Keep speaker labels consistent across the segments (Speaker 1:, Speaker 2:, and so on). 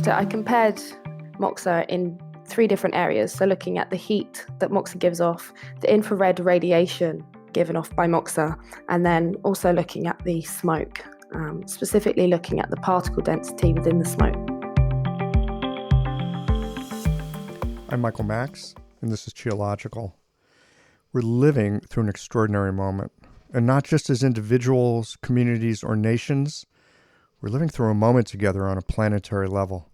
Speaker 1: So I compared moxa in 3 different areas. So looking at the heat that moxa gives off, the infrared radiation given off by moxa, and then also looking at the smoke, specifically looking at the particle density within the smoke.
Speaker 2: I'm Michael Max, and this is Geological. We're living through an extraordinary moment, and not just as individuals, communities, or nations. We're living through a moment together on a planetary level.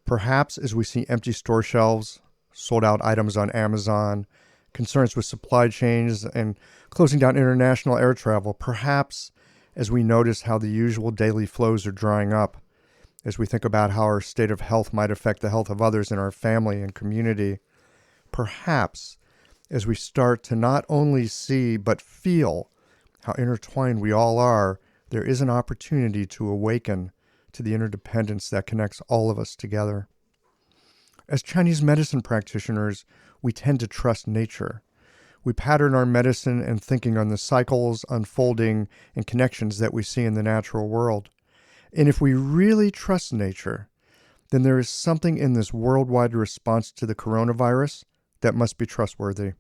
Speaker 2: Perhaps as we see empty store shelves, sold out items on Amazon, concerns with supply chains, and closing down international air travel, perhaps as we notice how the usual daily flows are drying up, as we think about how our state of health might affect the health of others in our family and community, perhaps as we start to not only see but feel how intertwined we all are, there is an opportunity to awaken to the interdependence that connects all of us together. As Chinese medicine practitioners, we tend to trust nature. We pattern our medicine and thinking on the cycles, unfolding, and connections that we see in the natural world. And if we really trust nature, then there is something in this worldwide response to the coronavirus that must be trustworthy.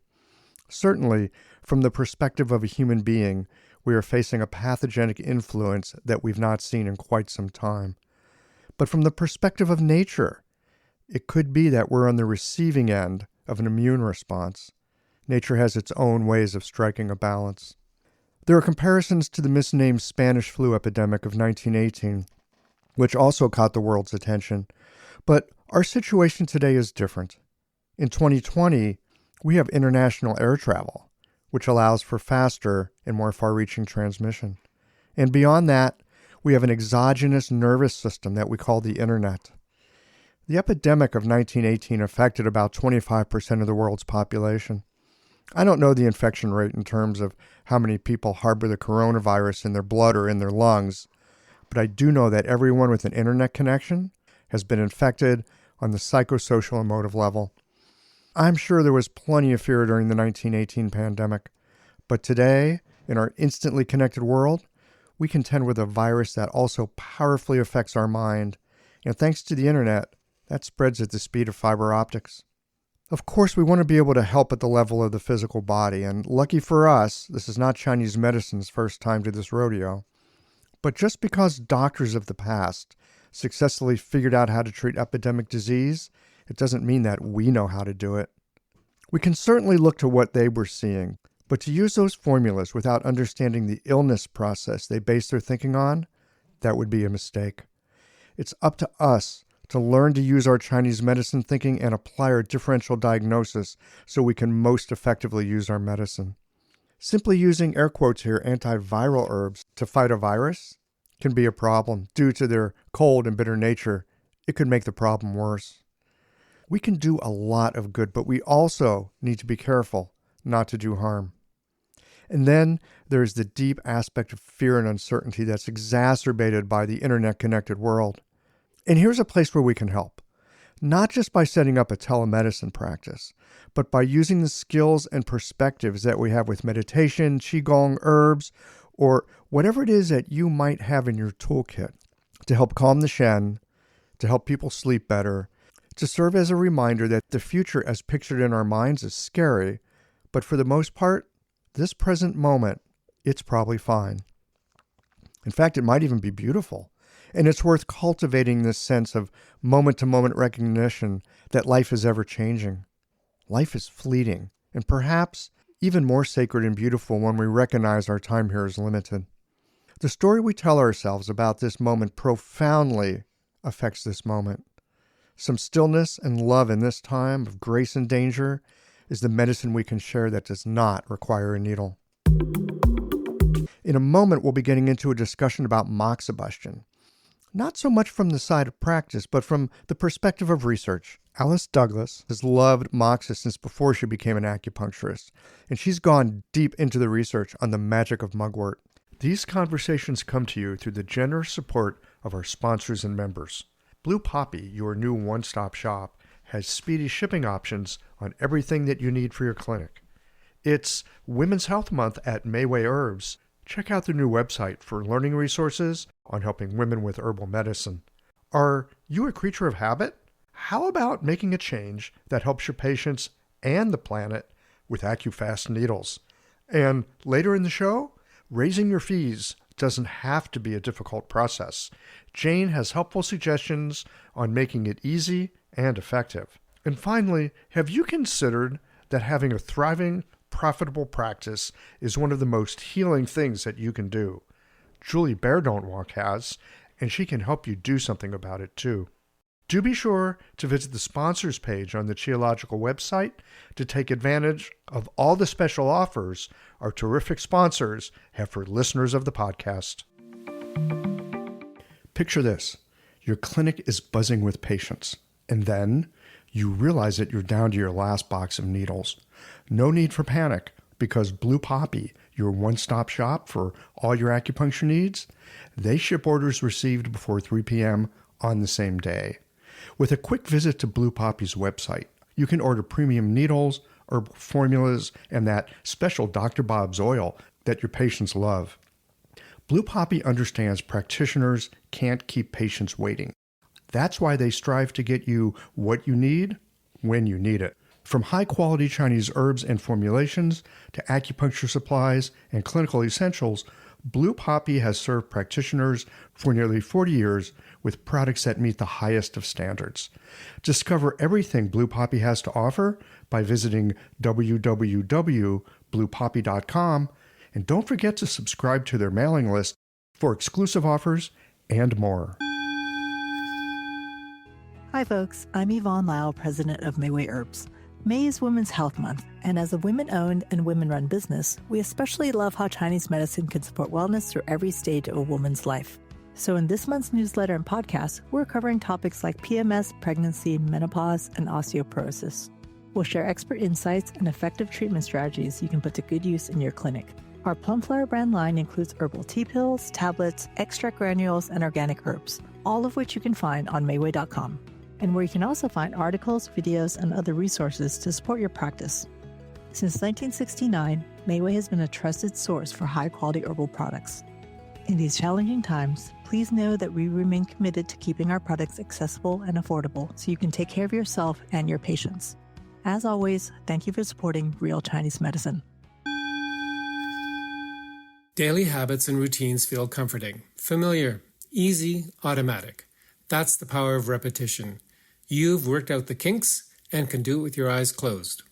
Speaker 2: Certainly, from the perspective of a human being, we are facing a pathogenic influence that we've not seen in quite some time. But from the perspective of nature, it could be that we're on the receiving end of an immune response. Nature has its own ways of striking a balance. There are comparisons to the misnamed Spanish flu epidemic of 1918, which also caught the world's attention. But our situation today is different. In 2020, we have international air travel, which allows for faster and more far-reaching transmission. And beyond that, we have an exogenous nervous system that we call the internet. The epidemic of 1918 affected about 25% of the world's population. I don't know the infection rate in terms of how many people harbor the coronavirus in their blood or in their lungs, but I do know that everyone with an internet connection has been infected on the psychosocial emotive level. I'm sure there was plenty of fear during the 1918 pandemic, but today, in our instantly connected world, we contend with a virus that also powerfully affects our mind, and thanks to the internet, that spreads at the speed of fiber optics. Of course, we want to be able to help at the level of the physical body, and lucky for us, this is not Chinese medicine's first time to this rodeo. But just because doctors of the past successfully figured out how to treat epidemic disease, it doesn't mean that we know how to do it. We can certainly look to what they were seeing, but to use those formulas without understanding the illness process they base their thinking on, that would be a mistake. It's up to us to learn to use our Chinese medicine thinking and apply our differential diagnosis so we can most effectively use our medicine. Simply using, air quotes here, antiviral herbs to fight a virus can be a problem. Due to their cold and bitter nature, it could make the problem worse. We can do a lot of good, but we also need to be careful not to do harm. And then there's the deep aspect of fear and uncertainty that's exacerbated by the internet-connected world. And here's a place where we can help, not just by setting up a telemedicine practice, but by using the skills and perspectives that we have with meditation, qigong, herbs, or whatever it is that you might have in your toolkit to help calm the shen, to help people sleep better, to serve as a reminder that the future as pictured in our minds is scary, but for the most part, this present moment, it's probably fine. In fact, it might even be beautiful. And it's worth cultivating this sense of moment-to-moment recognition that life is ever-changing. Life is fleeting, and perhaps even more sacred and beautiful when we recognize our time here is limited. The story we tell ourselves about this moment profoundly affects this moment. Some stillness and love in this time of grace and danger is the medicine we can share that does not require a needle. In a moment, we'll be getting into a discussion about Moxibustion. Not so much from the side of practice, but from the perspective of research. Alice Douglas has loved moxa since before she became an acupuncturist, and she's gone deep into the research on the magic of mugwort. These conversations come to you through the generous support of our sponsors and members. Blue Poppy, your new one-stop shop, has speedy shipping options on everything that you need for your clinic. It's Women's Health Month at Mayway Herbs. Check out their new website for learning resources on helping women with herbal medicine. Are you a creature of habit? How about making a change that helps your patients and the planet with AcuFast needles? And later in the show, raising your fees doesn't have to be a difficult process. Jane has helpful suggestions on making it easy and effective. And finally, have you considered that having a thriving, profitable practice is one of the most healing things that you can do? Julie Bear Don't Walk has, and she can help you do something about it too. Do be sure to visit the sponsors page on the Qiological website to take advantage of all the special offers our terrific sponsors have for listeners of the podcast. Picture this. Your clinic is buzzing with patients, and then you realize that you're down to your last box of needles. No need for panic, because Blue Poppy, your one-stop shop for all your acupuncture needs, they ship orders received before 3 p.m. on the same day. With a quick visit to Blue Poppy's website, you can order premium needles, herbal formulas, and that special Dr. Bob's oil that your patients love. Blue Poppy understands practitioners can't keep patients waiting. That's why they strive to get you what you need when you need it. From high-quality Chinese herbs and formulations to acupuncture supplies and clinical essentials, Blue Poppy has served practitioners for nearly 40 years with products that meet the highest of standards. Discover everything Blue Poppy has to offer by visiting www.bluepoppy.com, and don't forget to subscribe to their mailing list for exclusive offers and more.
Speaker 3: Hi folks, I'm Yvonne Lyle, president of Mayway Herbs. May is Women's Health Month, and as a women-owned and women-run business, we especially love how Chinese medicine can support wellness through every stage of a woman's life. So in this month's newsletter and podcast, we're covering topics like PMS, pregnancy, menopause, and osteoporosis. We'll share expert insights and effective treatment strategies you can put to good use in your clinic. Our Plumflower brand line includes herbal tea pills, tablets, extract granules, and organic herbs, all of which you can find on Mayway.com, and where you can also find articles, videos, and other resources to support your practice. Since 1969, Mayway has been a trusted source for high-quality herbal products. In these challenging times, please know that we remain committed to keeping our products accessible and affordable so you can take care of yourself and your patients. As always, thank you for supporting Real Chinese Medicine.
Speaker 4: Daily habits and routines feel comforting, familiar, easy, automatic. That's the power of repetition. You've worked out the kinks and can do it with your eyes closed.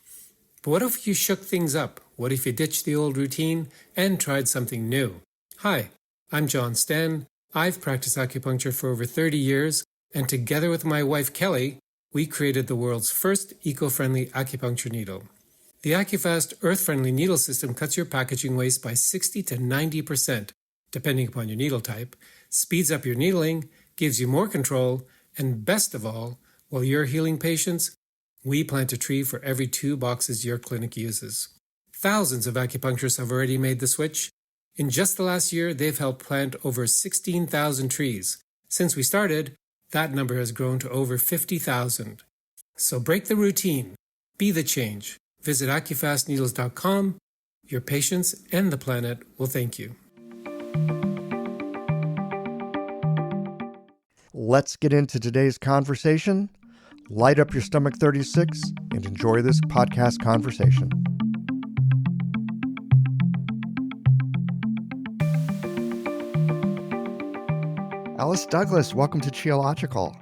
Speaker 4: But what if you shook things up? What if you ditched the old routine and tried something new? Hi, I'm John Sten. I've practiced acupuncture for over 30 years, and together with my wife Kelly, we created the world's first eco-friendly acupuncture needle. The AcuFast earth-friendly needle system cuts your packaging waste by 60 to 90%, depending upon your needle type, speeds up your needling, gives you more control, and best of all, while you're healing patients, we plant a tree for every 2 boxes your clinic uses. Thousands of acupuncturists have already made the switch. In just the last year, they've helped plant over 16,000 trees. Since we started, that number has grown to over 50,000. So break the routine. Be the change. Visit acufastneedles.com. Your patients and the planet will thank you.
Speaker 2: Let's get into today's conversation. Light up your stomach 36 and enjoy this podcast conversation. Alice Douglas, welcome to Qiological.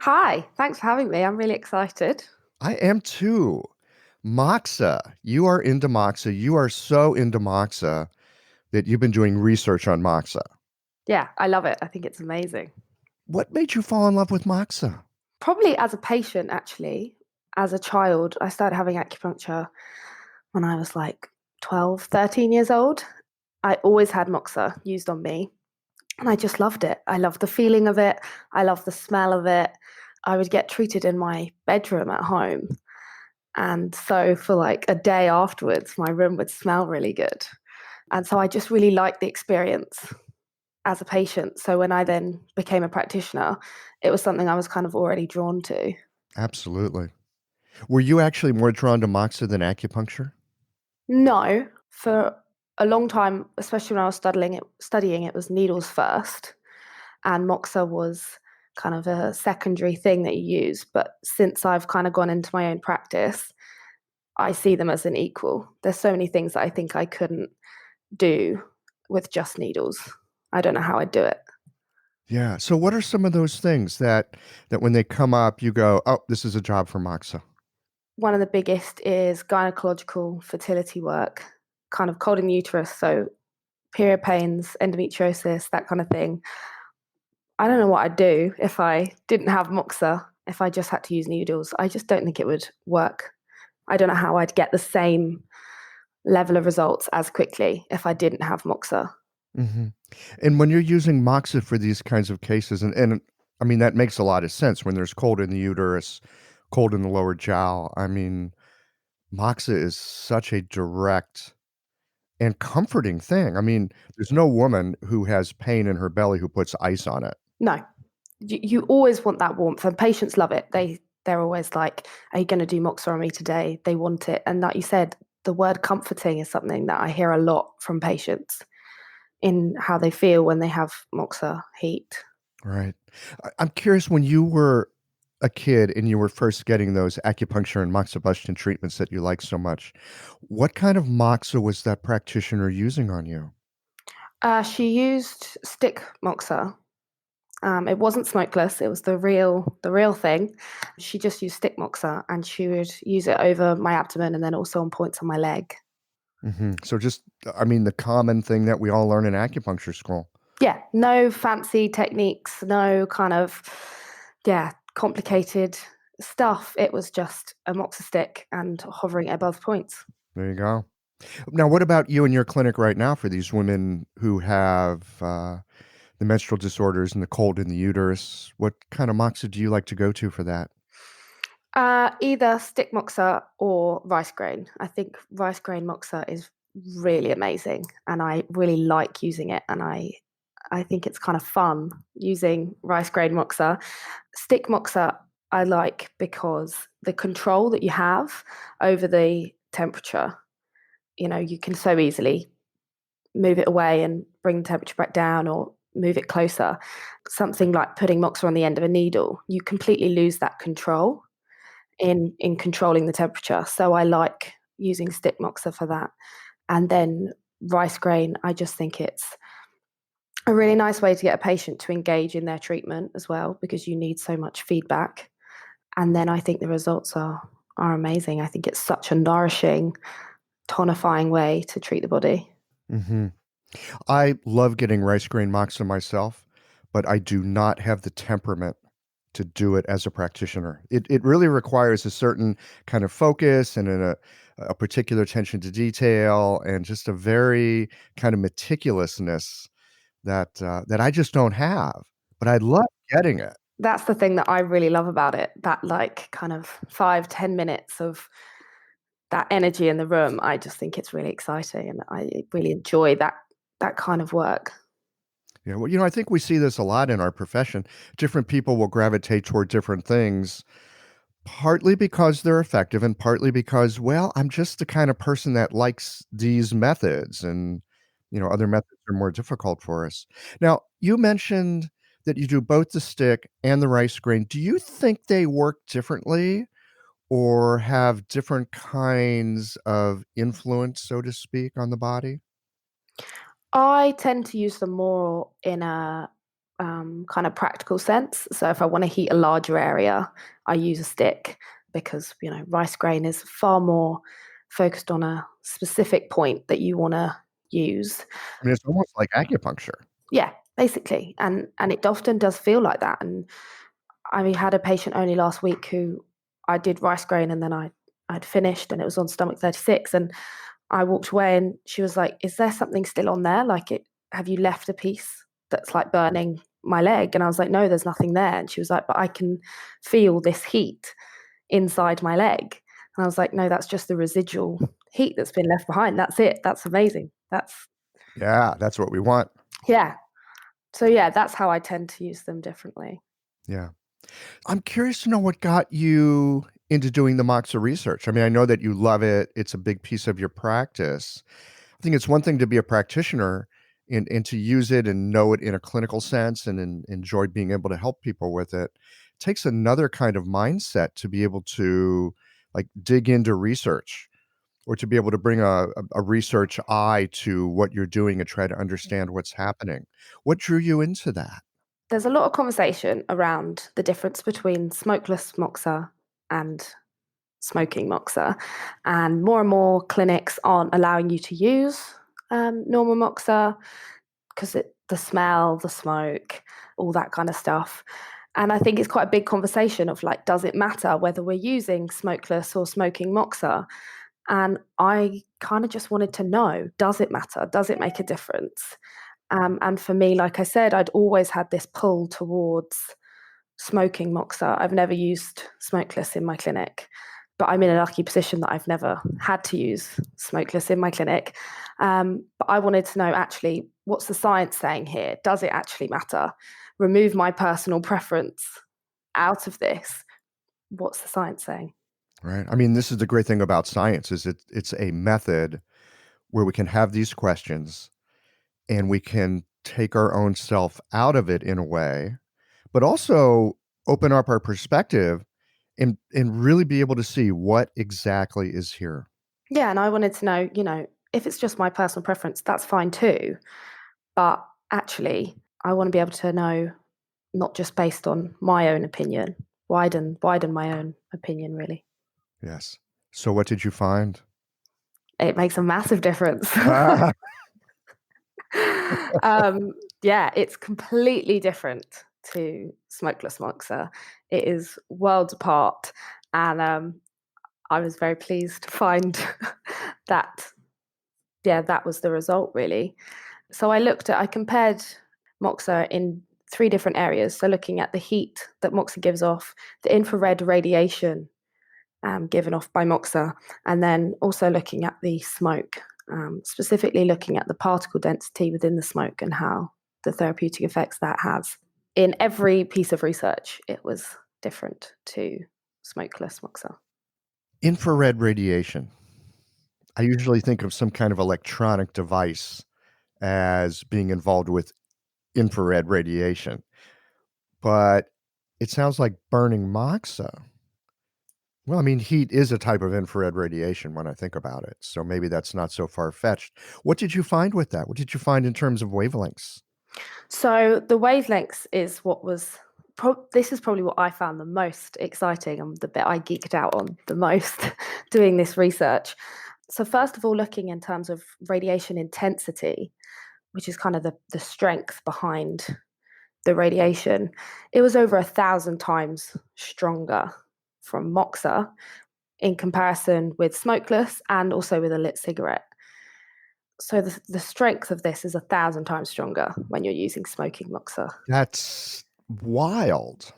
Speaker 1: Hi, thanks for having me. I'm really excited.
Speaker 2: I am too. Moxa. You are into moxa. You are so into moxa that you've been doing research on moxa.
Speaker 1: Yeah, I love it. I think it's amazing.
Speaker 2: What made you fall in love with moxa?
Speaker 1: Probably as a patient, actually. As a child, I started having acupuncture when I was like 12, 13 years old. I always had moxa used on me, and I just loved it. I loved the feeling of it. I loved the smell of it. I would get treated in my bedroom at home. And so for like a day afterwards, my room would smell really good. And so I just really liked the experience as a patient. So when I then became a practitioner, it was something I was kind of already drawn to.
Speaker 2: Absolutely. Were you actually more drawn to moxa than acupuncture?
Speaker 1: No, for a long time, especially when I was studying, it was needles first. And moxa was kind of a secondary thing that you use. But since I've kind of gone into my own practice, I see them as an equal. There's so many things that I think I couldn't do with just needles. I don't know how I'd do it.
Speaker 2: Yeah. So what are some of those things that when they come up, you go, oh, this is a job for Moxa?
Speaker 1: One of the biggest is gynecological fertility work, kind of cold in the uterus. So period pains, endometriosis, that kind of thing. I don't know what I'd do if I didn't have Moxa, if I just had to use needles. I just don't think it would work. I don't know how I'd get the same level of results as quickly if I didn't have Moxa.
Speaker 2: Hmm. And when you're using Moxa for these kinds of cases, and I mean, that makes a lot of sense when there's cold in the uterus, cold in the lower jowl. I mean, Moxa is such a direct and comforting thing. I mean, there's no woman who has pain in her belly who puts ice on it.
Speaker 1: No, you always want that warmth, and patients love it. They're always like, "Are you going to do Moxa on me today?" They want it, and like you said, the word comforting is something that I hear a lot from patients in how they feel when they have Moxa heat.
Speaker 2: Right. I'm curious, when you were a kid and you were first getting those acupuncture and Moxibustion treatments that you like so much, what kind of Moxa was that practitioner using on you?
Speaker 1: She used stick Moxa. It wasn't smokeless. It was the real thing. She just used stick Moxa, and she would use it over my abdomen and then also on points on my leg.
Speaker 2: So just, I mean, the common thing that we all learn in acupuncture school.
Speaker 1: Yeah, no fancy techniques, no kind of complicated stuff. It was just a Moxa stick and hovering above points.
Speaker 2: There you go. Now, what about you in your clinic right now for these women who have the menstrual disorders and the cold in the uterus? What kind of Moxa do you like to go to for that?
Speaker 1: Either stick Moxa or rice grain. I think rice grain Moxa is really amazing, and I really like using it. And I think it's kind of fun using rice grain Moxa. Stick Moxa I like because the control that you have over the temperature, you can so easily move it away and bring the temperature back down or move it closer. Something like putting Moxa on the end of a needle, you completely lose that control in controlling the temperature. So I like using stick Moxa for that. And then rice grain, I just think it's a really nice way to get a patient to engage in their treatment as well, because you need so much feedback. And then I think the results are amazing. I think it's such a nourishing, tonifying way to treat the body.
Speaker 2: Hmm. I love getting rice grain Moxa myself, but I do not have the temperament to do it as a practitioner. It really requires a certain kind of focus and a particular attention to detail and just a very kind of meticulousness that I just don't have. But I love getting it.
Speaker 1: That's the thing that I really love about it. That like kind of 5-10 minutes of that energy in the room. I just think it's really exciting, and I really enjoy that kind of work.
Speaker 2: Yeah, well, I think we see this a lot in our profession. Different people will gravitate toward different things, partly because they're effective and partly because, well, I'm just the kind of person that likes these methods and, other methods are more difficult for us. Now, you mentioned that you do both the stick and the rice grain. Do you think they work differently or have different kinds of influence, so to speak, on the body?
Speaker 1: I tend to use them more in a kind of practical sense. So if I want to heat a larger area, I use a stick because rice grain is far more focused on a specific point that you want to use.
Speaker 2: I mean, it's almost like acupuncture.
Speaker 1: Yeah, basically, and it often does feel like that. And I had a patient only last week who I did rice grain, and then I'd finished, and it was on stomach 36, and I walked away, and she was like, "Is there something still on there? Like, have you left a piece that's like burning my leg?" And I was like, "No, there's nothing there." And she was like, "But I can feel this heat inside my leg." And I was like, "No, that's just the residual heat that's been left behind. That's it. That's amazing. That's
Speaker 2: Yeah, that's what we want.
Speaker 1: yeah." So yeah, that's how I tend to use them differently.
Speaker 2: Yeah. I'm curious to know what got you into doing the Moxa research. I mean, I know that you love it. It's a big piece of your practice. I think it's one thing to be a practitioner and to use it and know it in a clinical sense and enjoy being able to help people with it takes another kind of mindset to be able to like dig into research or to be able to bring a research eye to what you're doing and try to understand what's happening. What drew you into that?
Speaker 1: There's a lot of conversation around the difference between smokeless moxa and smoking moxa, and more clinics aren't allowing you to use normal moxa because the smell, the smoke, all that kind of stuff. And I think it's quite a big conversation of like, does it matter whether we're using smokeless or smoking moxa? And I kind of just wanted to know, does it matter? Does it make a difference? And for me, like I said, I'd always had this pull towards smoking moxa. I've never used smokeless in my clinic, but I'm in a lucky position that I've never had to use smokeless in my clinic. But I wanted to know actually, what's the science saying here? Does it actually matter? Remove my personal preference out of this. What's the science saying?
Speaker 2: Right. I mean, this is the great thing about science is it's a method where we can have these questions and we can take our own self out of it in a way, but also open up our perspective and really be able to see what exactly is here.
Speaker 1: Yeah, and I wanted to know, if it's just my personal preference, that's fine too. But actually, I want to be able to know, not just based on my own opinion, widen my own opinion, really.
Speaker 2: Yes. So what did you find?
Speaker 1: It makes a massive difference.
Speaker 2: Ah,
Speaker 1: Yeah, it's completely different to smokeless moxa. It is worlds apart. And I was very pleased to find that, yeah, that was the result, really. So I compared moxa in 3 different areas. So looking at the heat that moxa gives off, the infrared radiation given off by moxa, and then also looking at the smoke, specifically looking at the particle density within the smoke and how the therapeutic effects that has. In every piece of research, it was different to smokeless moxa.
Speaker 2: infrared radiation. I usually think of some kind of electronic device as being involved with infrared radiation, but it sounds like burning moxa. Well, I mean, heat is a type of infrared radiation when I think about it, so maybe that's not so far-fetched. What did you find with that? What did you find in terms of wavelengths?
Speaker 1: So the wavelengths is what was. This is probably what I found the most exciting and the bit I geeked out on the most doing this research. So first of all, looking in terms of radiation intensity, which is kind of the strength behind the radiation, it was over 1,000 times stronger from moxa in comparison with smokeless and also with a lit cigarette. So the strength of this is 1,000 times stronger when you're using smoking moxa.
Speaker 2: That's wild.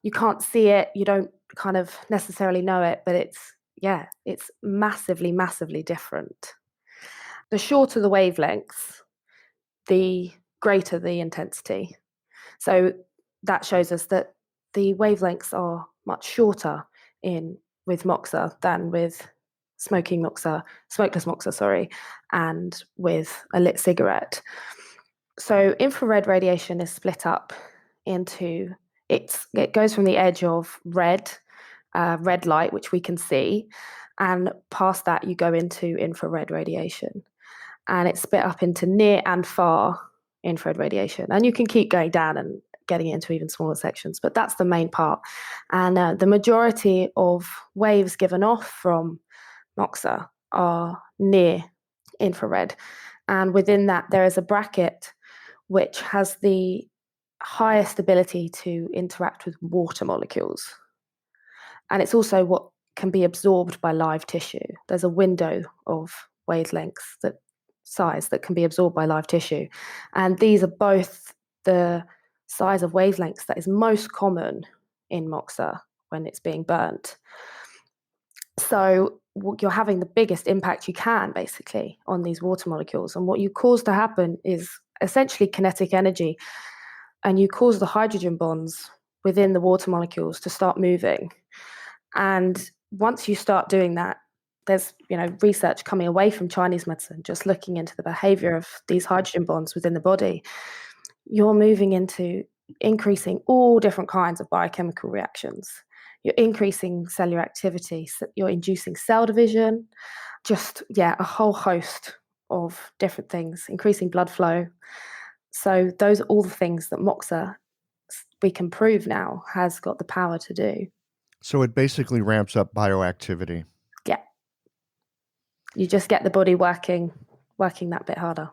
Speaker 1: You can't see it, you don't kind of necessarily know it, but it's massively different. The shorter the wavelengths, the greater the intensity. So that shows us that the wavelengths are much shorter with moxa than with smokeless moxa, sorry, and with a lit cigarette. So infrared radiation is split up into it goes from the edge of red light, which we can see, and past that you go into infrared radiation, and it's split up into near and far infrared radiation, and you can keep going down and getting into even smaller sections, but that's the main part. And the majority of waves given off from moxa are near infrared, and within that there is a bracket which has the highest ability to interact with water molecules. And it's also what can be absorbed by live tissue. There's a window of wavelengths that can be absorbed by live tissue. And these are both the size of wavelengths that is most common in moxa when it's being burnt. So you're having the biggest impact you can basically on these water molecules. And what you cause to happen is essentially kinetic energy, and you cause the hydrogen bonds within the water molecules to start moving. And once you start doing that, there's research coming away from Chinese medicine, just looking into the behavior of these hydrogen bonds within the body. You're moving into increasing all different kinds of biochemical reactions. You're increasing cellular activity, you're inducing cell division, just, a whole host of different things, increasing blood flow. So those are all the things that moxa, we can prove now, has got the power to do.
Speaker 2: So it basically ramps up bioactivity.
Speaker 1: Yeah. You just get the body working that bit harder.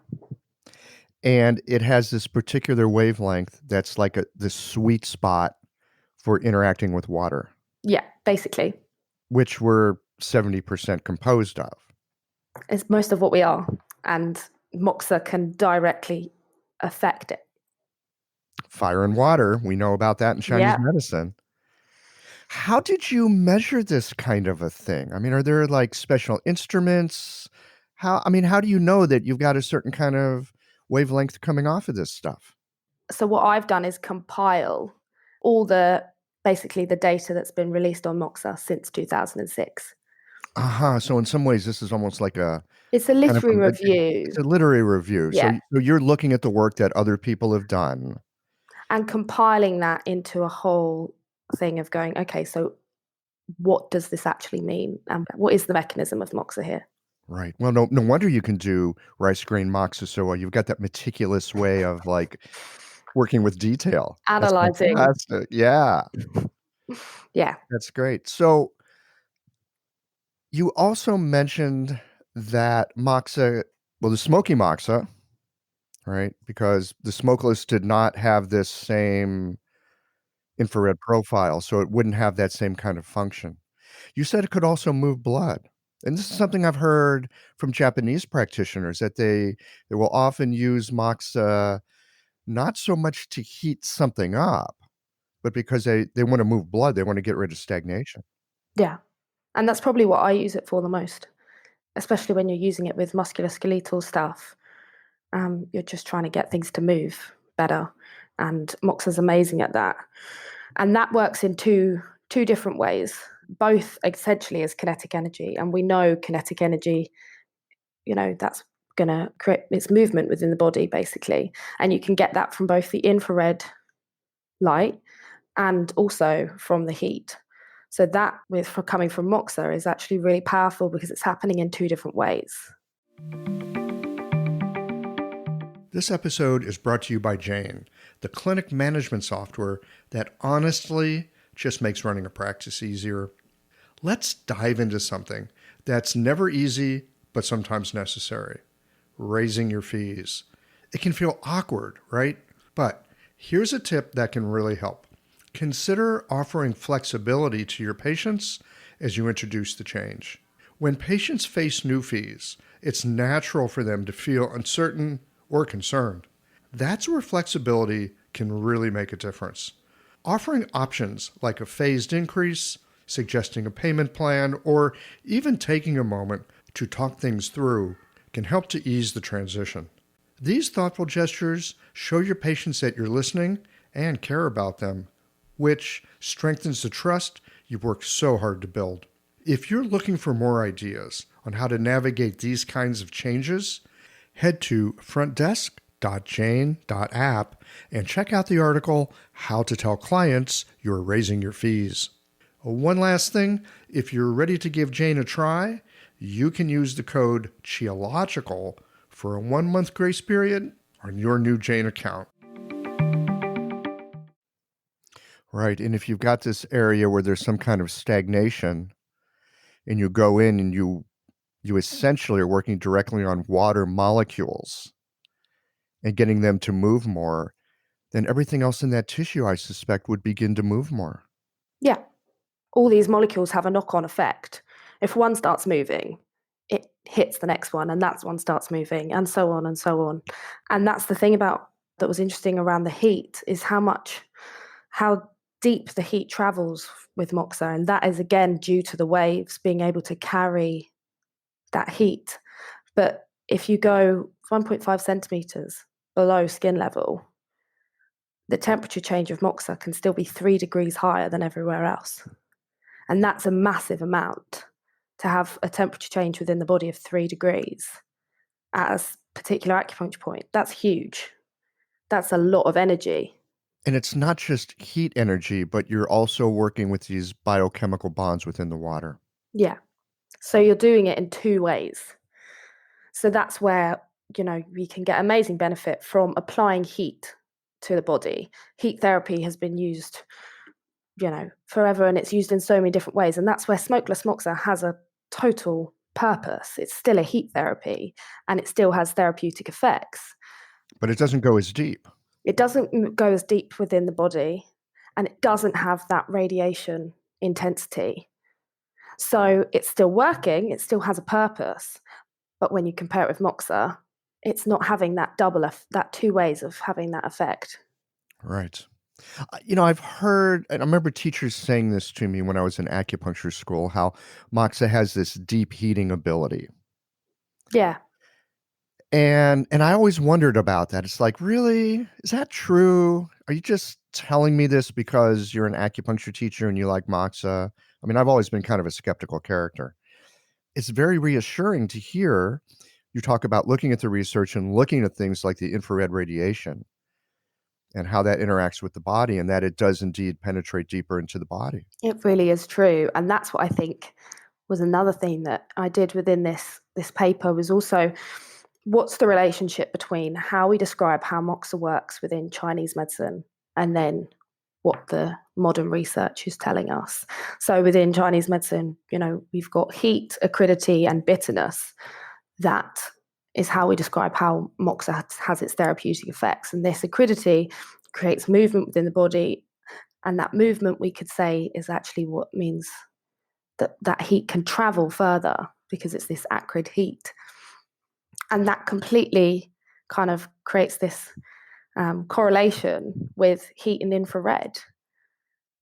Speaker 2: And it has this particular wavelength that's like the sweet spot for interacting with water.
Speaker 1: Yeah, basically.
Speaker 2: Which we're 70% composed of.
Speaker 1: It's most of what we are. And moxa can directly affect it.
Speaker 2: Fire and water, we know about that in Chinese medicine. How did you measure this kind of a thing? I mean, are there like special instruments? How do you know that you've got a certain kind of wavelength coming off of this stuff?
Speaker 1: So what I've done is compile all basically the data that's been released on moxa since 2006.
Speaker 2: So in some ways, this is almost like
Speaker 1: it's a literary review.
Speaker 2: It's a literary review.
Speaker 1: Yeah.
Speaker 2: So you're looking at the work that other people have done.
Speaker 1: And compiling that into a whole thing of going, okay, so what does this actually mean? And what is the mechanism of moxa here?
Speaker 2: Right. Well, no wonder you can do rice grain moxa so well. You've got that meticulous way of like working with detail.
Speaker 1: Analyzing.
Speaker 2: That's fantastic. Yeah.
Speaker 1: Yeah.
Speaker 2: That's great. So you also mentioned that moxa, the smoky moxa, right? Because the smokeless did not have this same infrared profile, so it wouldn't have that same kind of function. You said it could also move blood. And this is something I've heard from Japanese practitioners, that they will often use moxa not so much to heat something up, but because they want to move blood, they want to get rid of stagnation.
Speaker 1: Yeah. And that's probably what I use it for the most, especially when you're using it with musculoskeletal stuff. You're just trying to get things to move better. And moxa's amazing at that. And that works in two different ways, both essentially as kinetic energy. And we know kinetic energy, that's going to create its movement within the body, basically. And you can get that from both the infrared light and also from the heat. So that, coming from moxa, is actually really powerful because it's happening in two different ways.
Speaker 2: This episode is brought to you by Jane, the clinic management software that honestly just makes running a practice easier. Let's dive into something that's never easy, but sometimes necessary: raising your fees. It can feel awkward, right? But here's a tip that can really help. Consider offering flexibility to your patients as you introduce the change. When patients face new fees, it's natural for them to feel uncertain or concerned. That's where flexibility can really make a difference. Offering options like a phased increase, suggesting a payment plan, or even taking a moment to talk things through can help to ease the transition. These thoughtful gestures show your patients that you're listening and care about them, which strengthens the trust you've worked so hard to build. If you're looking for more ideas on how to navigate these kinds of changes, head to frontdesk.jane.app and check out the article, How to Tell Clients You're Raising Your Fees. One last thing, if you're ready to give Jane a try, you can use the code CHIOLOGICAL for a 1-month grace period on your new Jane account. Right, and if you've got this area where there's some kind of stagnation, and you go in and you essentially are working directly on water molecules and getting them to move more, then everything else in that tissue, I suspect, would begin to move more.
Speaker 1: Yeah. All these molecules have a knock-on effect. If one starts moving, it hits the next one, and that one starts moving, and so on and so on. And that's the thing that was interesting around the heat, is how deep the heat travels with moxa. And that is, again, due to the waves being able to carry that heat. But if you go 1.5 centimeters below skin level, the temperature change of moxa can still be 3 degrees higher than everywhere else. And that's a massive amount to have a temperature change within the body of 3 degrees at a particular acupuncture point. That's huge. That's a lot of energy.
Speaker 2: And it's not just heat energy, but you're also working with these biochemical bonds within the water.
Speaker 1: Yeah. So you're doing it in 2 ways. So that's where, we can get amazing benefit from applying heat to the body. Heat therapy has been used, forever, and it's used in so many different ways. And that's where smokeless moxa has a total purpose. It's still a heat therapy and it still has therapeutic effects.
Speaker 2: But it doesn't go as deep.
Speaker 1: It doesn't go as deep within the body, and it doesn't have that radiation intensity. So it's still working, it still has a purpose. But when you compare it with moxa, it's not having that that 2 ways of having that effect.
Speaker 2: Right. I've heard, and I remember teachers saying this to me when I was in acupuncture school, how moxa has this deep heating ability.
Speaker 1: Yeah.
Speaker 2: And I always wondered about that. It's like, really? Is that true? Are you just telling me this because you're an acupuncture teacher and you like moxa? I mean, I've always been kind of a skeptical character. It's very reassuring to hear you talk about looking at the research and looking at things like the infrared radiation and how that interacts with the body, and that it does indeed penetrate deeper into the body.
Speaker 1: It really is true. And that's what I think was another thing that I did within this paper, was also what's the relationship between how we describe how moxa works within Chinese medicine and then what the modern research is telling us. So within Chinese medicine, we've got heat, acridity, and bitterness. That is how we describe how moxa has its therapeutic effects. And this acridity creates movement within the body. And that movement, we could say, is actually what means that heat can travel further, because it's this acrid heat. And that completely kind of creates this correlation with heat and infrared.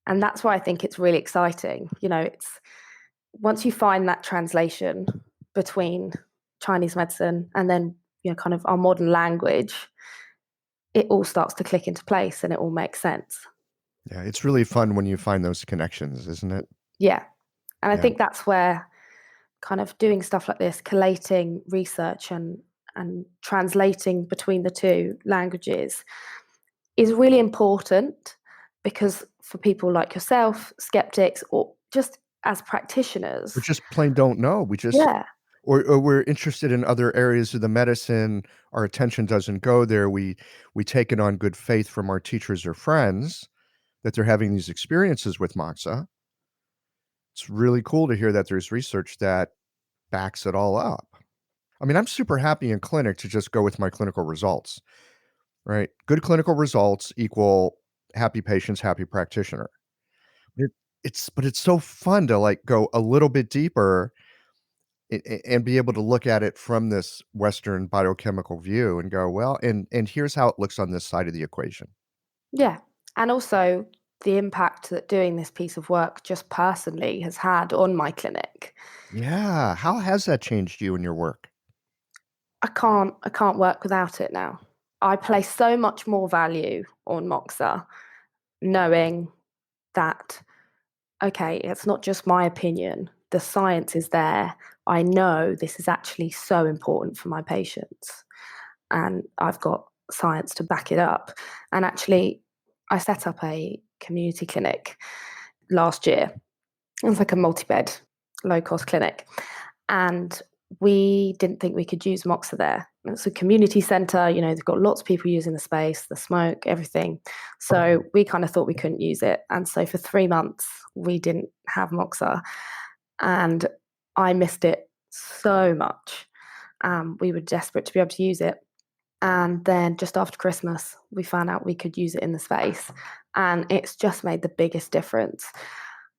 Speaker 1: And that's why I think it's really exciting. It's once you find that translation between Chinese medicine and then, kind of our modern language, it all starts to click into place and it all makes sense.
Speaker 2: Yeah, it's really fun when you find those connections, isn't it?
Speaker 1: Yeah. And I
Speaker 2: Yeah.
Speaker 1: think that's where kind of doing stuff like this, collating research and translating between the 2 languages is really important, because for people like yourself, skeptics, or just as practitioners,
Speaker 2: We just plain don't know. We just,
Speaker 1: yeah,
Speaker 2: or we're interested in other areas of the medicine. Our attention doesn't go there. We take it on good faith from our teachers or friends that they're having these experiences with moxa. It's really cool to hear that there's research that backs it all up. I mean, I'm super happy in clinic to just go with my clinical results, right? Good clinical results equal happy patients, happy practitioner. But it's so fun to like go a little bit deeper and be able to look at it from this Western biochemical view and go, well, and here's how it looks on this side of the equation.
Speaker 1: yeah. And also the impact that doing this piece of work just personally has had on my clinic.
Speaker 2: Yeah. How has that changed you in your work?
Speaker 1: I can't work without it now. I place so much more value on moxa, knowing that, okay, it's not just my opinion. The science is there. I know this is actually so important for my patients, and I've got science to back it up. And actually, I set up a community clinic last year. It was like a multi-bed, low-cost clinic. And we didn't think we could use moxa there. It's a community centre, they've got lots of people using the space, the smoke, everything. So we kind of thought we couldn't use it. And so for 3 months, we didn't have moxa. And I missed it so much. We were desperate to be able to use it. And then just after Christmas, we found out we could use it in the space. And it's just made the biggest difference.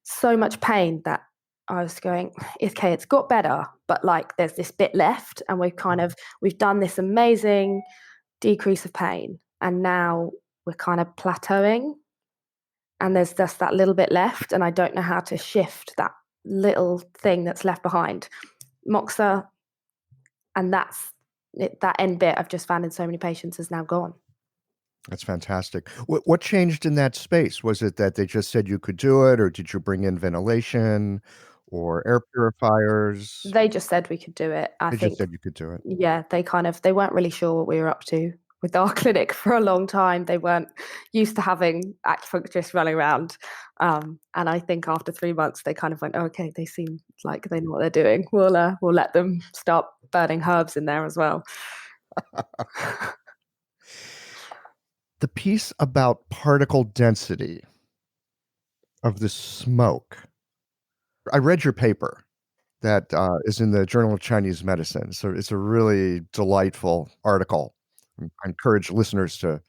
Speaker 1: So much pain that I was going, okay, it's got better, but like there's this bit left, and we've done this amazing decrease of pain, and now we're kind of plateauing, and there's just that little bit left, and I don't know how to shift that little thing that's left behind. Moxa, and that's it, that end bit I've just found in so many patients is now gone.
Speaker 2: That's fantastic. What changed in that space? Was it that they just said you could do it, or did you bring in ventilation, or air purifiers?
Speaker 1: They just said we could do it. I
Speaker 2: They just
Speaker 1: think,
Speaker 2: said you could do it.
Speaker 1: yeah, they weren't really sure what we were up to with our clinic for a long time. They weren't used to having acupuncturists running around. And I think after 3 months, they kind of went, okay, they seem like they know what they're doing. We'll let them start burning herbs in there as well.
Speaker 2: The piece about particle density of the smoke. I read your paper that is in the Journal of Chinese Medicine. So it's a really delightful article. I encourage listeners to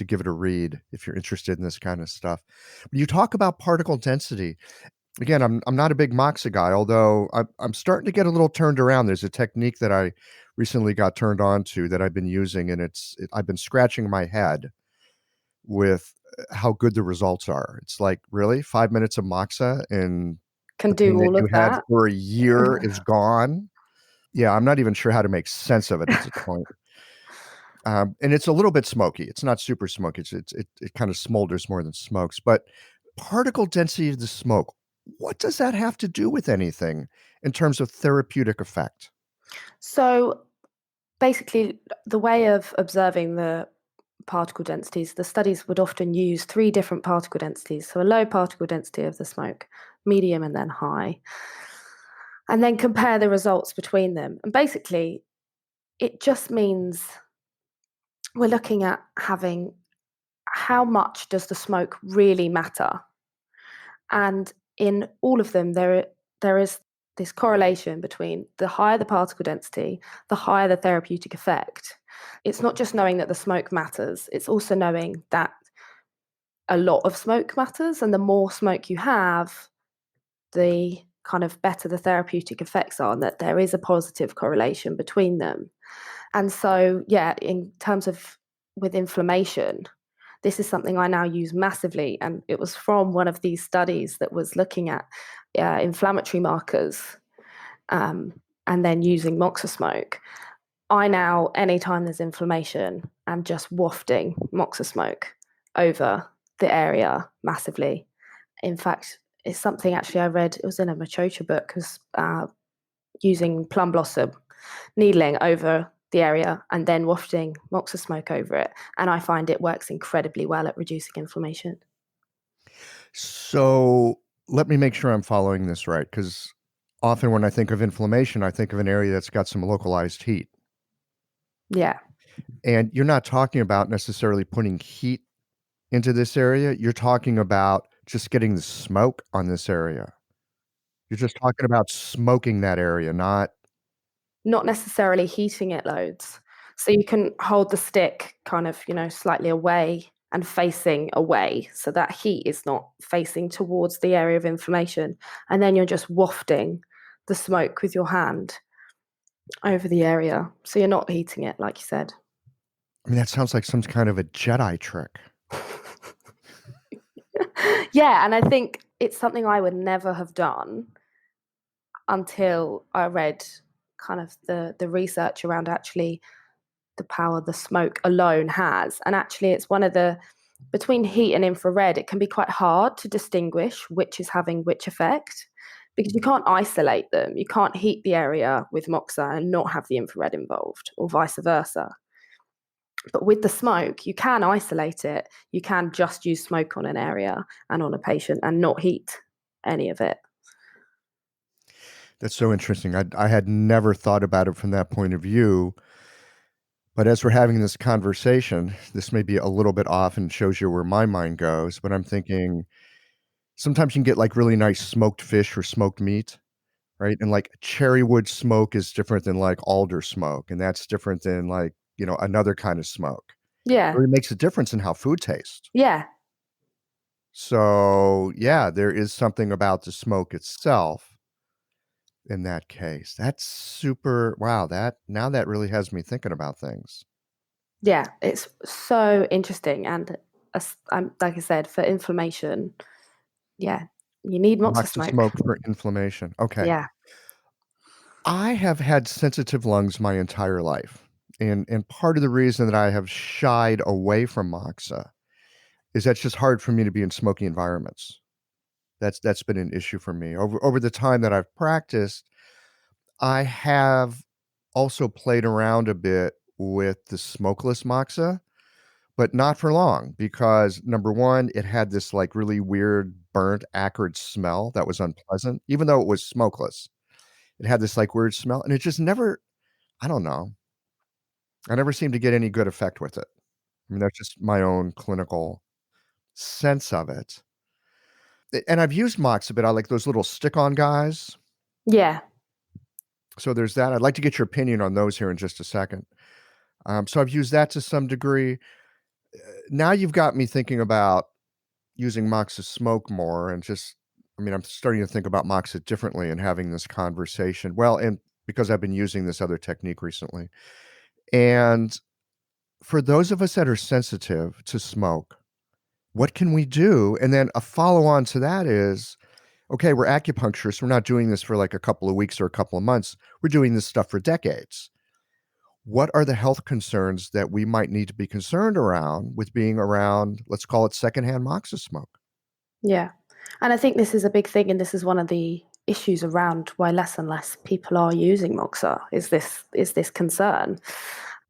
Speaker 2: give it a read if you're interested in this kind of stuff. You talk about particle density. Again, I'm not a big moxa guy, although I'm starting to get a little turned around. There's a technique that I recently got turned on to that I've been using, and I've been scratching my head with how good the results are. It's like, really? 5 minutes of moxa and
Speaker 1: Can
Speaker 2: the pain
Speaker 1: do
Speaker 2: that
Speaker 1: all
Speaker 2: you
Speaker 1: of
Speaker 2: had
Speaker 1: that.
Speaker 2: for a year is gone? Yeah, I'm not even sure how to make sense of it at this point. And it's a little bit smoky. It's not super smoky. It kind of smolders more than smokes. But particle density of the smoke, what does that have to do with anything in terms of therapeutic effect?
Speaker 1: So basically, the way of observing the particle densities, the studies would often use 3 different particle densities. So a low particle density of the smoke, medium, and then high. And then compare the results between them. And basically, it just means we're looking at having how much does the smoke really matter? And in all of them, there is this correlation between the higher the particle density, the higher the therapeutic effect. It's not just knowing that the smoke matters, it's also knowing that a lot of smoke matters. And the more smoke you have, the kind of better the therapeutic effects are, and that there is a positive correlation between them. And so, yeah, in terms of with inflammation, this is something I now use massively. And it was from one of these studies that was looking at inflammatory markers and then using moxa smoke. I now, anytime there's inflammation, am just wafting moxa smoke over the area massively. In fact, it's something actually I read, it was in a machocha book, was using plum blossom needling over the area and then wafting moxa smoke over it. And I find it works incredibly well at reducing inflammation.
Speaker 2: So let me make sure I'm following this right, because often when I think of inflammation, I think of an area that's got some localized heat.
Speaker 1: Yeah.
Speaker 2: And you're not talking about necessarily putting heat into this area. You're talking about just getting the smoke on this area. You're just talking about smoking that area, not
Speaker 1: Necessarily heating it loads. So you can hold the stick kind of, slightly away and facing away. So that heat is not facing towards the area of inflammation. And then you're just wafting the smoke with your hand over the area. So you're not heating it, like you said.
Speaker 2: I mean, that sounds like some kind of a Jedi trick.
Speaker 1: Yeah, and I think it's something I would never have done until I read kind of the research around actually the power the smoke alone has. And actually, it's one of the, between heat and infrared, it can be quite hard to distinguish which is having which effect because you can't isolate them. You can't heat the area with moxa and not have the infrared involved, or vice versa. But with the smoke, you can isolate it. You can just use smoke on an area and on a patient and not heat any of it.
Speaker 2: That's so interesting. I had never thought about it from that point of view. But as we're having this conversation, this may be a little bit off and shows you where my mind goes. But I'm thinking sometimes you can get like really nice smoked fish or smoked meat, right? And like cherry wood smoke is different than like alder smoke. And that's different than like, another kind of smoke.
Speaker 1: Yeah.
Speaker 2: It really makes a difference in how food tastes.
Speaker 1: Yeah.
Speaker 2: So, yeah, there is something about the smoke itself in that case. That's super. Wow. Now that really has me thinking about things.
Speaker 1: Yeah. It's so interesting. And like I said, for inflammation, yeah, you need moxa
Speaker 2: Moxa
Speaker 1: smoke.
Speaker 2: smoke for inflammation. Okay.
Speaker 1: Yeah.
Speaker 2: I have had sensitive lungs my entire life. And part of the reason that I have shied away from moxa is that's just hard for me to be in smoky environments. That's been an issue for me. Over the time that I've practiced, I have also played around a bit with the smokeless moxa, but not for long because number one, it had this like really weird, burnt, acrid smell that was unpleasant, even though it was smokeless. It had this like weird smell, and it just never, I don't know. I never seemed to get any good effect with it. I mean, that's just my own clinical sense of it. And I've used moxa, but I like those little stick-on guys.
Speaker 1: Yeah.
Speaker 2: So there's that. I'd like to get your opinion on those here in just a second. So I've used that to some degree. Now you've got me thinking about using moxa smoke more and just, I mean, I'm starting to think about moxa differently and having this conversation. Well, and because I've been using this other technique recently. And for those of us that are sensitive to smoke, what can we do? And then a follow on to that is, okay, we're acupuncturists. We're not doing this for like a couple of weeks or a couple of months. We're doing this stuff for decades. What are the health concerns that we might need to be concerned around with being around, let's call it secondhand moxa smoke?
Speaker 1: Yeah. And I think this is a big thing, and this is one of the issues around why less and less people are using moxa is this concern.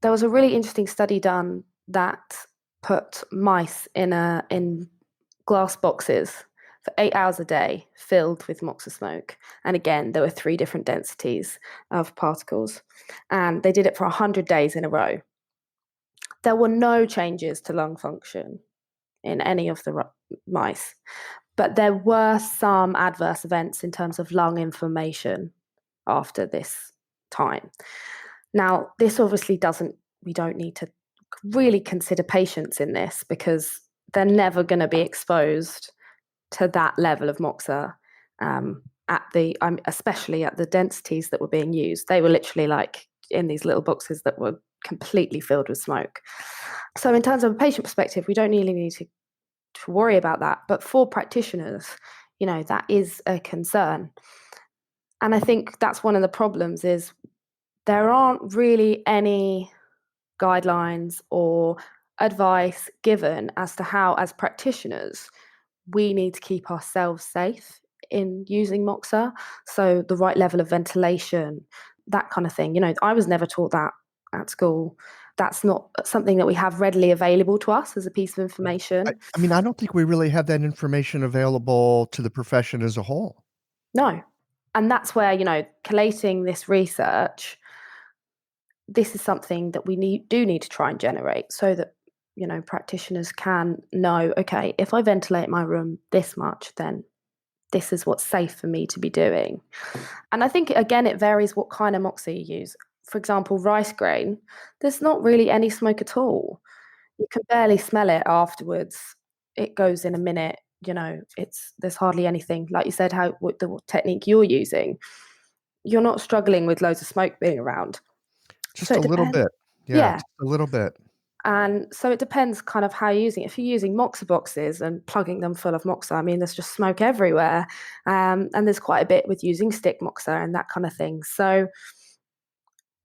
Speaker 1: There was a really interesting study done that put mice in glass boxes for 8 hours a day filled with moxa smoke. And again, there were 3 different densities of particles. And they did it for 100 days in a row. There were no changes to lung function in any of the mice, but there were some adverse events in terms of lung inflammation after this time. Now, this obviously we don't need to really consider patients in this because they're never going to be exposed to that level of moxa especially at the densities that were being used. They were literally like in these little boxes that were completely filled with smoke. So in terms of a patient perspective, we don't really need to worry about that. But for practitioners, that is a concern. And I think that's one of the problems is there aren't really any guidelines or advice given as to how, as practitioners, we need to keep ourselves safe in using moxa. So the right level of ventilation, that kind of thing. I was never taught that at school. That's not something that we have readily available to us as a piece of information.
Speaker 2: I mean, I don't think we really have that information available to the profession as a whole.
Speaker 1: No. And that's where, collating this research, this is something that we do need to try and generate so that, practitioners can know, okay, if I ventilate my room this much, then this is what's safe for me to be doing. And I think, again, it varies what kind of moxa you use. For example, rice grain, there's not really any smoke at all. You can barely smell it afterwards. It goes in a minute. There's hardly anything. Like you said, the technique you're using, you're not struggling with loads of smoke being around.
Speaker 2: Just a little bit. Yeah, just a little bit.
Speaker 1: And so it depends kind of how you're using it. If you're using moxa boxes and plugging them full of moxa, I mean, there's just smoke everywhere. And there's quite a bit with using stick moxa and that kind of thing. So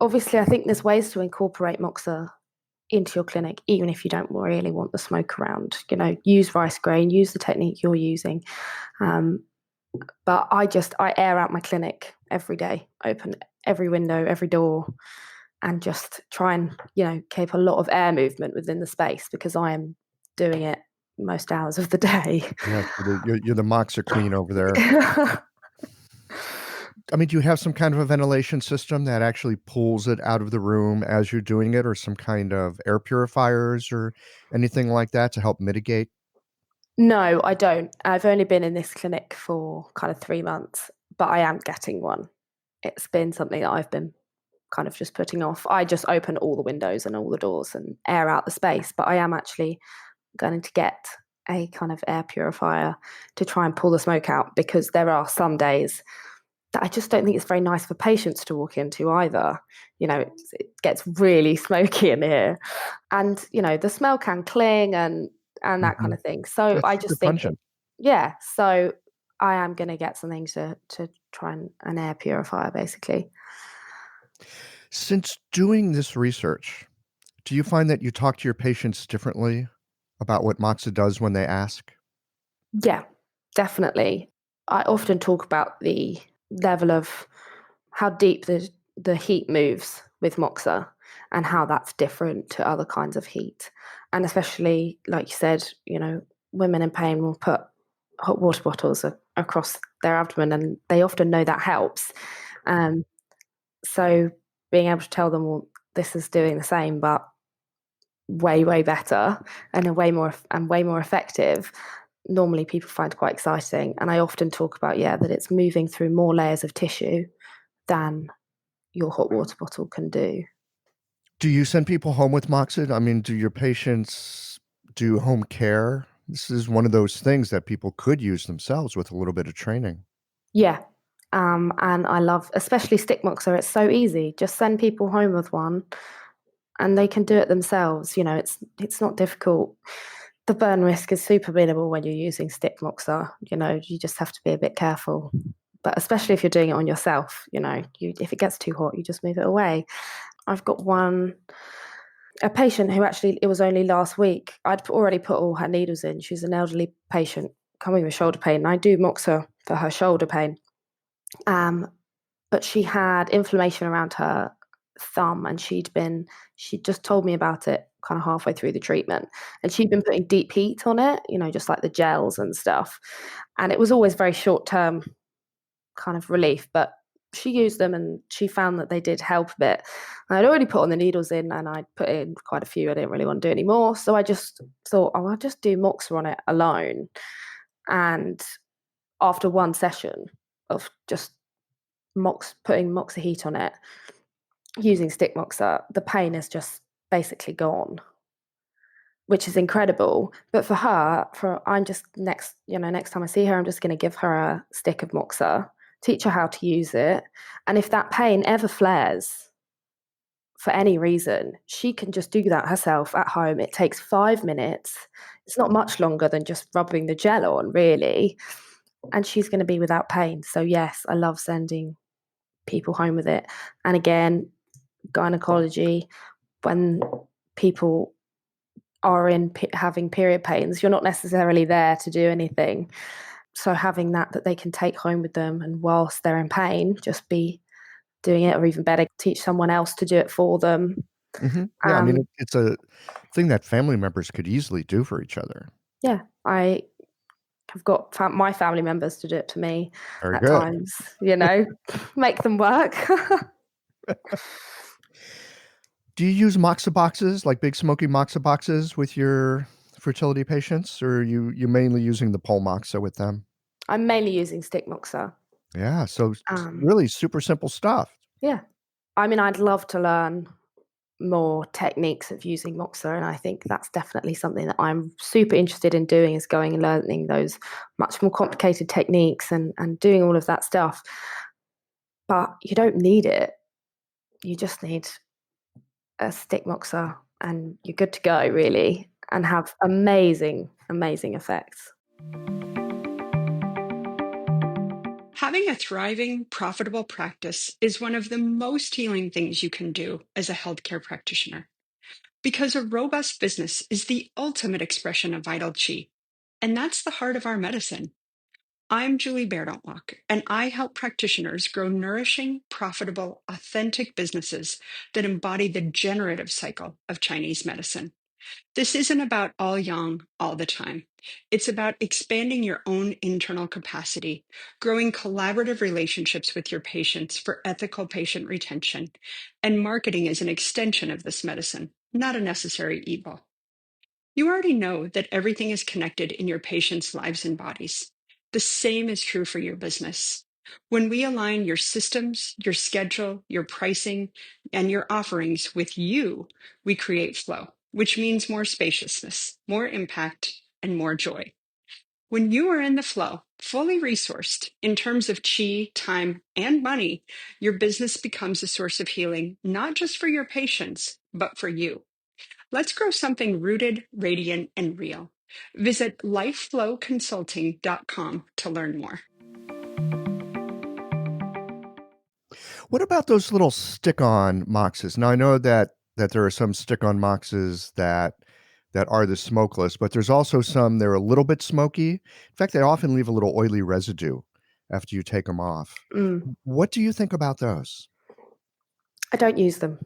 Speaker 1: obviously, I think there's ways to incorporate moxa into your clinic, even if you don't really want the smoke around. Use rice grain, use the technique you're using. But I air out my clinic every day, open every window, every door, and just try and, keep a lot of air movement within the space because I am doing it most hours of the day.
Speaker 2: Yeah, you're the moxa queen over there. I mean, do you have some kind of a ventilation system that actually pulls it out of the room as you're doing it, or some kind of air purifiers or anything like that to help mitigate?
Speaker 1: No, I don't. I've only been in this clinic for kind of 3 months, but I am getting one. It's been something that I've been kind of just putting off. I just open all the windows and all the doors and air out the space, but I am actually going to get a kind of air purifier to try and pull the smoke out because there are some days that I just don't think it's very nice for patients to walk into either. It gets really smoky in here, and the smell can cling and that kind of thing. So
Speaker 2: That's
Speaker 1: I just think, so I am going to get something to try an air purifier, basically.
Speaker 2: Since doing this research, do you find that you talk to your patients differently about what moxa does when they ask?
Speaker 1: Yeah, definitely. I often talk about the level of how deep the heat moves with moxa and how that's different to other kinds of heat. And especially, like you said, women in pain will put hot water bottles across their abdomen, and they often know that helps. So being able to tell them, well, this is doing the same, but way better and way more effective, normally people find quite exciting. And I often talk about that it's moving through more layers of tissue than your hot water bottle can do.
Speaker 2: Do you send people home with Moxid? I mean, do your patients do home care? This is one of those things that people could use themselves with a little bit of training.
Speaker 1: Yeah. And I love, especially stick moxa. It's so easy. Just send people home with one and they can do it themselves. It's not difficult. The burn risk is super minimal when you're using stick moxa. You just have to be a bit careful. But especially if you're doing it on yourself, if it gets too hot, you just move it away. I've got a patient who actually, it was only last week, I'd already put all her needles in. She's an elderly patient coming with shoulder pain. And I do moxa for her shoulder pain. But she had inflammation around her thumb, and she just told me about it kind of halfway through the treatment. And she'd been putting deep heat on it, just like the gels and stuff. And it was always very short term kind of relief, but she used them and she found that they did help a bit. And I'd already put on the needles in, and I'd put in quite a few. I didn't really want to do any more. So I just thought, I'll just do moxa on it alone. And after one session of just putting moxa heat on it, using stick moxa, the pain is just basically gone, which is incredible. But for her, I'm just next time I see her, I'm just going to give her a stick of moxa, teach her how to use it. And if that pain ever flares for any reason, she can just do that herself at home. It takes 5 minutes. It's not much longer than just rubbing the gel on, really. And she's going to be without pain. So yes, I love sending people home with it. And again, gynecology, when people are having period pains, you're not necessarily there to do anything. So having that they can take home with them, and whilst they're in pain, just be doing it, or even better, teach someone else to do it for them.
Speaker 2: Mm-hmm. Yeah, I mean, it's a thing that family members could easily do for each other.
Speaker 1: Yeah, I have got my family members to do it to me
Speaker 2: Very
Speaker 1: at
Speaker 2: good.
Speaker 1: times, make them work.
Speaker 2: Do you use moxa boxes, like big smoky moxa boxes, with your fertility patients, or are you mainly using the pole moxa with them?
Speaker 1: I'm mainly using stick moxa.
Speaker 2: Yeah, so really super simple stuff.
Speaker 1: Yeah. I mean, I'd love to learn more techniques of using moxa, and I think that's definitely something that I'm super interested in doing, is going and learning those much more complicated techniques and doing all of that stuff. But you don't need it. You just need a stick moxa and you're good to go, really, and have amazing effects.
Speaker 5: Having a thriving, profitable practice is one of the most healing things you can do as a healthcare practitioner, because a robust business is the ultimate expression of vital chi, and that's the heart of our medicine. I'm Julie Bairdontlock, and I help practitioners grow nourishing, profitable, authentic businesses that embody the generative cycle of Chinese medicine. This isn't about all yang all the time. It's about expanding your own internal capacity, growing collaborative relationships with your patients for ethical patient retention, and marketing as an extension of this medicine, not a necessary evil. You already know that everything is connected in your patients' lives and bodies. The same is true for your business. When we align your systems, your schedule, your pricing, and your offerings with you, we create flow, which means more spaciousness, more impact, and more joy. When you are in the flow, fully resourced in terms of chi, time, and money, your business becomes a source of healing, not just for your patients, but for you. Let's grow something rooted, radiant, and real. Visit lifeflowconsulting.com to learn more.
Speaker 2: What about those little stick-on moxas? Now, I know that there are some stick-on moxas that are the smokeless, but there's also some that are a little bit smoky. In fact, they often leave a little oily residue. after you take them off.
Speaker 1: Mm.
Speaker 2: What do you think about those?
Speaker 1: I don't use them.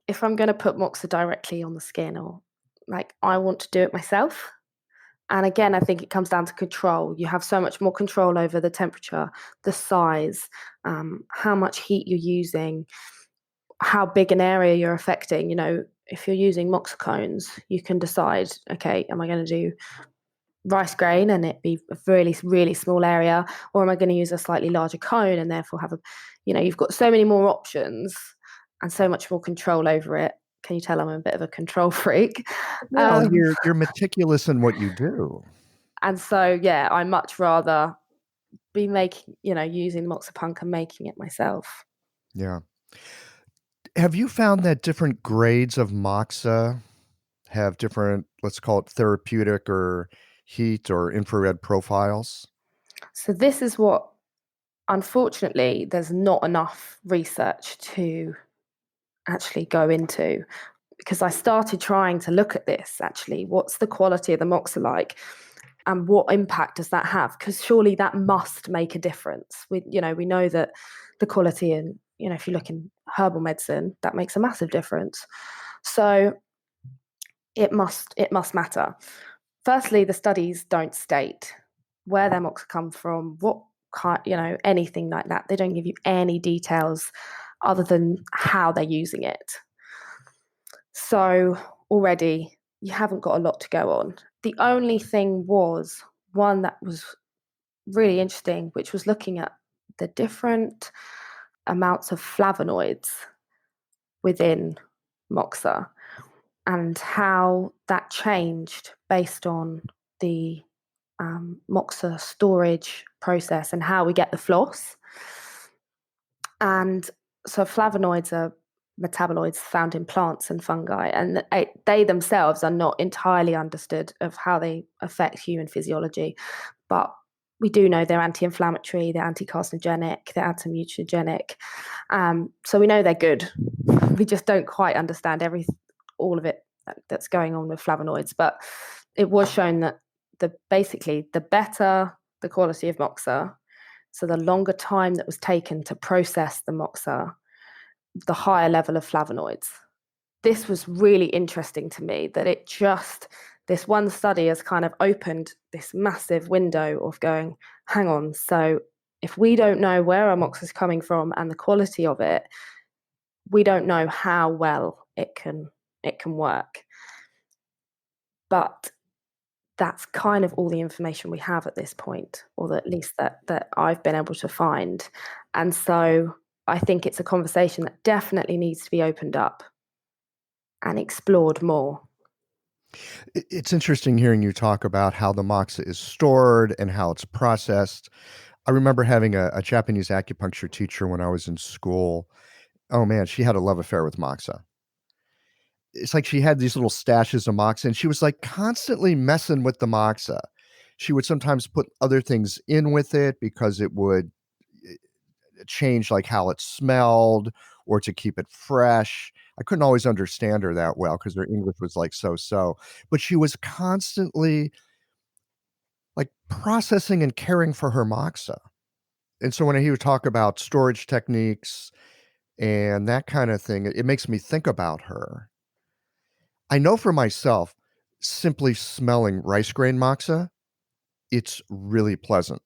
Speaker 1: If I'm going to put moxa directly on the skin, or like, I want to do it myself. And again, I think it comes down to control. You have so much more control over the temperature, the size, how much heat you're using, how big an area you're affecting. If you're using moxa cones, you can decide, okay, am I going to do rice grain and it be a really, really small area, or am I going to use a slightly larger cone and therefore have you've got so many more options and so much more control over it. Can you tell I'm a bit of a control freak?
Speaker 2: Well, you're meticulous in what you do.
Speaker 1: And so, yeah, I much rather be making, using Moxapunk and making it myself.
Speaker 2: Yeah. Have you found that different grades of moxa have different, let's call it therapeutic or heat or infrared profiles?
Speaker 1: So this is what, unfortunately, there's not enough research to actually go into, because I started trying to look at this, actually. What's the quality of the moxa like? And what impact does that have? Because surely that must make a difference. We know that the quality, and if you look in herbal medicine, that makes a massive difference. So it must matter. Firstly, the studies don't state where their moxa come from, what kind, anything like that. They don't give you any details other than how they're using it. So already you haven't got a lot to go on. The only thing was one that was really interesting, which was looking at the different amounts of flavonoids within moxa and how that changed based on the moxa storage process and how we get the floss. And so flavonoids are metaboloids found in plants and fungi, and they themselves are not entirely understood of how they affect human physiology, but we do know they're anti-inflammatory, they're anti-carcinogenic, they're anti-mutagenic. So we know they're good. We just don't quite understand all of it that's going on with flavonoids. But it was shown that basically the better the quality of moxa, so the longer time that was taken to process the moxa, the higher level of flavonoids. This was really interesting to me, that this one study has kind of opened this massive window of going, hang on, so if we don't know where our moxa is coming from and the quality of it, we don't know how well it can work. But that's kind of all the information we have at this point, or at least that I've been able to find. And so I think it's a conversation that definitely needs to be opened up and explored more.
Speaker 2: It's interesting hearing you talk about how the moxa is stored and how it's processed. I remember having a Japanese acupuncture teacher when I was in school. Oh man, she had a love affair with moxa. It's like she had these little stashes of moxa and she was like constantly messing with the moxa. She would sometimes put other things in with it because it would change like how it smelled or to keep it fresh. I couldn't always understand her that well because her English was like so, but she was constantly like processing and caring for her moxa. And so when I hear you talk about storage techniques and that kind of thing, it makes me think about her. I know for myself, simply smelling rice grain moxa, it's really pleasant.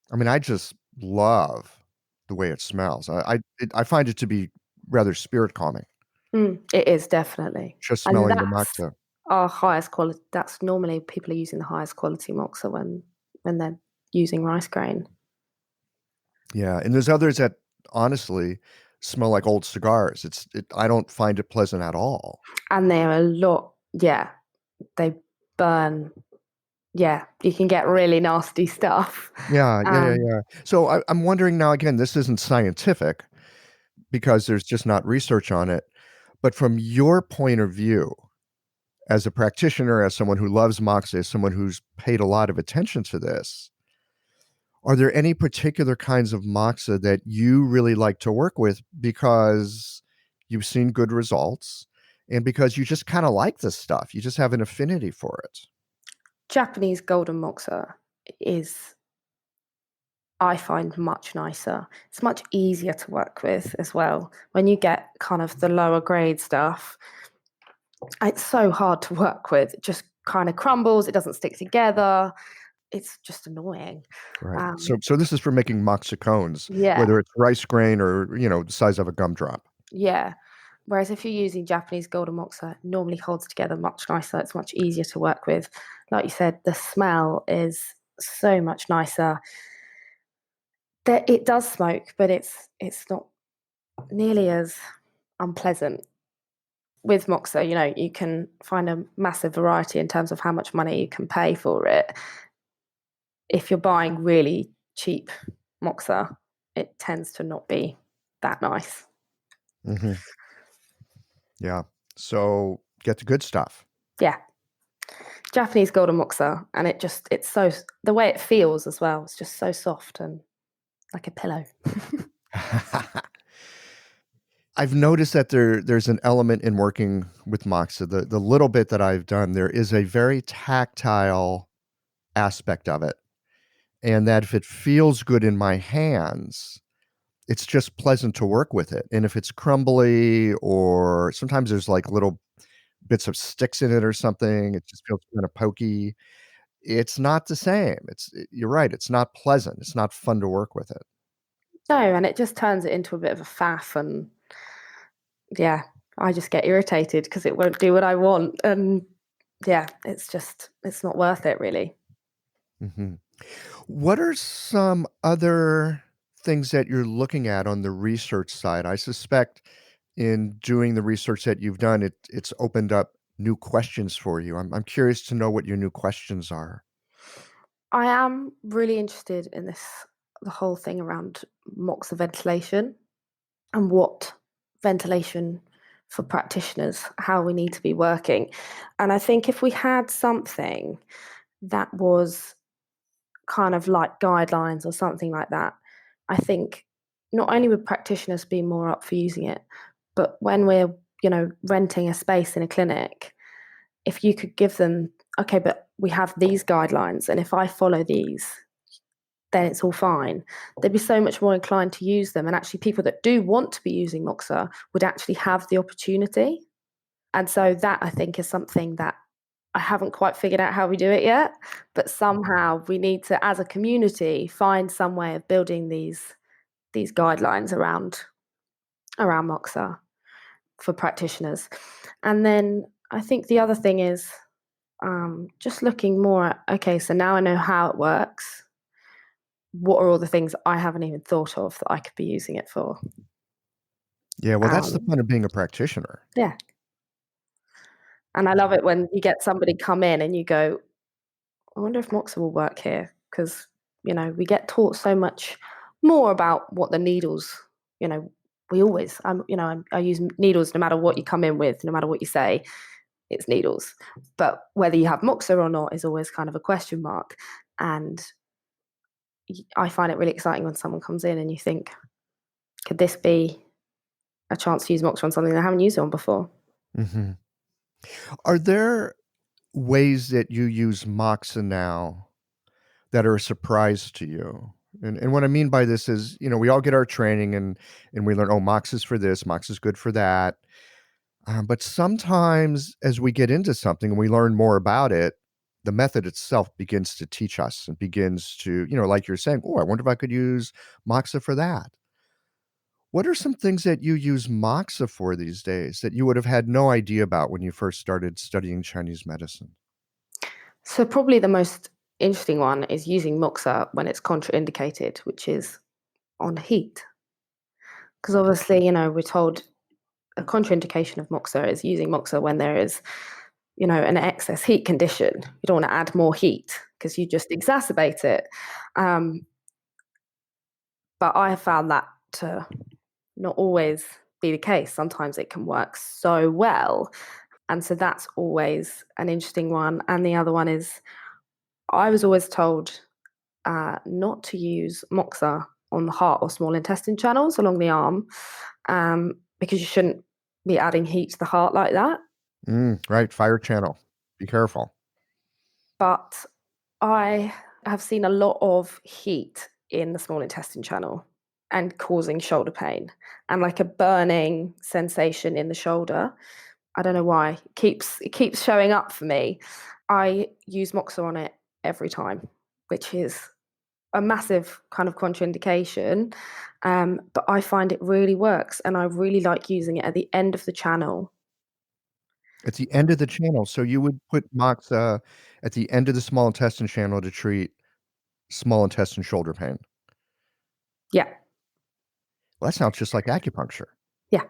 Speaker 2: I mean, I just love the way it smells. I find it to be rather spirit calming,
Speaker 1: It is definitely.
Speaker 2: just
Speaker 1: And
Speaker 2: smelling the
Speaker 1: that's
Speaker 2: moxa.
Speaker 1: our highest quality. That's normally people are using the highest quality moxa when they're using rice grain.
Speaker 2: Yeah, and there's others that honestly smell like old cigars. I don't find it pleasant at all.
Speaker 1: And they're a lot, yeah, they burn. Yeah, you can get really nasty stuff.
Speaker 2: Yeah. So I'm wondering now, again, this isn't scientific because there's just not research on it, but from your point of view, as a practitioner, as someone who loves moxa, as someone who's paid a lot of attention to this, are there any particular kinds of moxa that you really like to work with because you've seen good results and because you just kind of like this stuff? You just have an affinity for it.
Speaker 1: Japanese golden moxa is I find much nicer. It's much easier to work with as well. When you get kind of the lower grade stuff, it's so hard to work with. It just kind of crumbles, it doesn't stick together. It's just annoying.
Speaker 2: Right.
Speaker 1: Um,
Speaker 2: So this is for making moxa cones,
Speaker 1: yeah,
Speaker 2: whether it's rice grain or, the size of a gumdrop.
Speaker 1: yeah. Whereas if you're using Japanese golden moxa, it normally holds together much nicer. It's much easier to work with. Like you said, the smell is so much nicer. It does smoke, but it's not nearly as unpleasant. With moxa, you can find a massive variety in terms of how much money you can pay for it. If you're buying really cheap moxa, it tends to not be that nice.
Speaker 2: Hmm. Yeah. So get the good stuff.
Speaker 1: Yeah. Japanese golden moxa, and it's so, the way it feels as well, it's just so soft and like a pillow.
Speaker 2: I've noticed that there's an element in working with moxa. The little bit that I've done, there is a very tactile aspect of it. And that if it feels good in my hands, it's just pleasant to work with it. And if it's crumbly or sometimes there's like little bits of sticks in it or something, it just feels kind of pokey. It's not the same. You're right. It's not pleasant. It's not fun to work with it.
Speaker 1: No, and it just turns it into a bit of a faff, and yeah, I just get irritated because it won't do what I want, and yeah, it's not worth it really.
Speaker 2: Hmm. What are some other things that you're looking at on the research side? I suspect in doing the research that you've done, it's opened up new questions for you. I'm curious to know what your new questions are.
Speaker 1: I am really interested in the whole thing around moxa ventilation and what ventilation for practitioners, how we need to be working. And I think if we had something that was kind of like guidelines or something like that, I think not only would practitioners be more up for using it, but when we're, renting a space in a clinic, if you could give them, okay, but we have these guidelines, and if I follow these, then it's all fine. They'd be so much more inclined to use them. And actually, people that do want to be using Moxa would actually have the opportunity. And so that, I think, is something that I haven't quite figured out how we do it yet. But somehow we need to, as a community, find some way of building these guidelines around Moxa for practitioners. And then I think the other thing is just looking more at, okay, so now I know how it works. What are all the things I haven't even thought of that I could be using it for?
Speaker 2: Yeah, well, that's the
Speaker 1: Um,
Speaker 2: fun of being a practitioner.
Speaker 1: yeah. And I love it when you get somebody come in and you go, I wonder if Moxa will work here. Because, we get taught so much more about what the needles, you know, we always, I use needles no matter what you come in with, no matter what you say, it's needles. But whether you have Moxa or not is always kind of a question mark. And I find it really exciting when someone comes in and you think, could this be a chance to use Moxa on something they haven't used it on before?
Speaker 2: Hmm. Are there ways that you use moxa now that are a surprise to you? And what I mean by this is, we all get our training and we learn, oh, moxa's for this, moxa's good for that. But sometimes as we get into something and we learn more about it, the method itself begins to teach us and begins to, like you're saying, oh, I wonder if I could use moxa for that. What are some things that you use moxa for these days that you would have had no idea about when you first started studying Chinese medicine?
Speaker 1: So probably the most interesting one is using Moxa when it's contraindicated, which is on heat. Because obviously, we're told a contraindication of Moxa is using Moxa when there is, an excess heat condition. You don't want to add more heat because you just exacerbate it. Um, but I have found that to not always be the case. Sometimes it can work so well. And so that's always an interesting one. And the other one is I was always told not to use moxa on the heart or small intestine channels along the arm because you shouldn't be adding heat to the heart like that.
Speaker 2: Right, fire channel. Be careful.
Speaker 1: But I have seen a lot of heat in the small intestine channel and causing shoulder pain and like a burning sensation in the shoulder. I don't know why. It keeps showing up for me. I use moxa on it every time, which is a massive kind of contraindication. But I find it really works, and I really like using it at the end of the channel.
Speaker 2: At the end of the channel, so you would put moxa at the end of the small intestine channel to treat small intestine shoulder pain.
Speaker 1: Yeah,
Speaker 2: Well, that sounds just like acupuncture.
Speaker 1: yeah.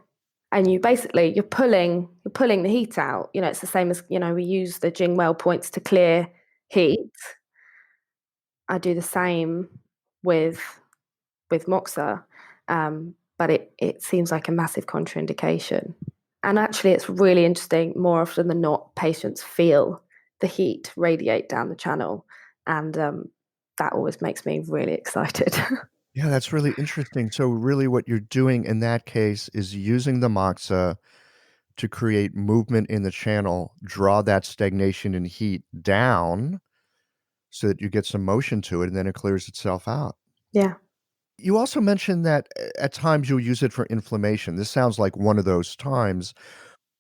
Speaker 1: And you're pulling the heat out. It's the same as, we use the Jingwell points to clear heat. I do the same with moxa, but it seems like a massive contraindication. And actually, it's really interesting. More often than not, patients feel the heat radiate down the channel, and that always makes me really excited.
Speaker 2: Yeah, that's really interesting. So really what you're doing in that case is using the moxa to create movement in the channel, draw that stagnation and heat down so that you get some motion to it, and then it clears itself out.
Speaker 1: Yeah.
Speaker 2: You also mentioned that at times you'll use it for inflammation. This sounds like one of those times.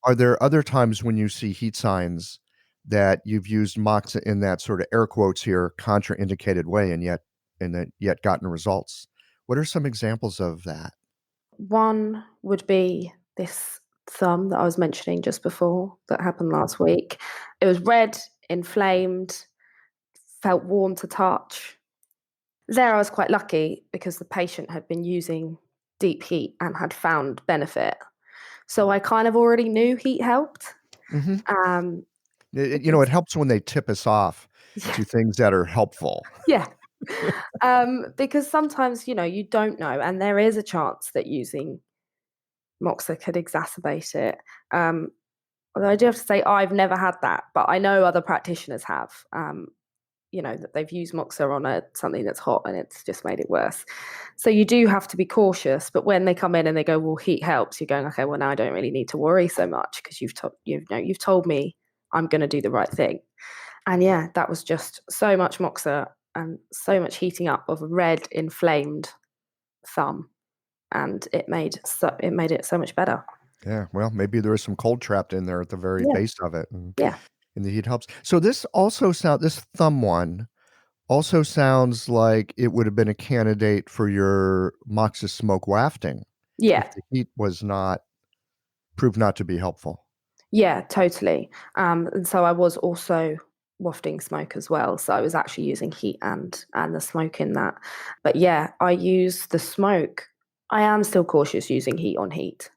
Speaker 2: Are there other times when you see heat signs that you've used moxa in that sort of air quotes here contraindicated way and yet gotten results? What are some examples of that?
Speaker 1: One would be this thumb that I was mentioning just before that happened last week. It was red, inflamed, felt warm to touch. There, I was quite lucky because the patient had been using deep heat and had found benefit. So I kind of already knew heat helped.
Speaker 2: Mhm.
Speaker 1: Um,
Speaker 2: It helps when they tip us off to things that are helpful.
Speaker 1: yeah. Because sometimes, you don't know, and there is a chance that using moxa could exacerbate it. Although I do have to say, I've never had that, but I know other practitioners have. That they've used moxa on something that's hot and it's just made it worse. So you do have to be cautious. But when they come in and they go, "Well, heat helps," you're going, "Okay, well now I don't really need to worry so much because you've told me I'm going to do the right thing." And yeah, that was just so much moxa and so much heating up of a red, inflamed thumb, and it made it so much better.
Speaker 2: Yeah, well, maybe there is some cold trapped in there at the very
Speaker 1: Yeah,
Speaker 2: base of it,
Speaker 1: yeah,
Speaker 2: and the heat helps. So this thumb one also sounds like it would have been a candidate for your moxa smoke wafting if
Speaker 1: yeah,
Speaker 2: the heat was not proved not to be helpful.
Speaker 1: yeah, totally. And so I was also wafting smoke as well. So I was actually using heat and the smoke in that. But yeah, I use the smoke. I am still cautious using heat on heat,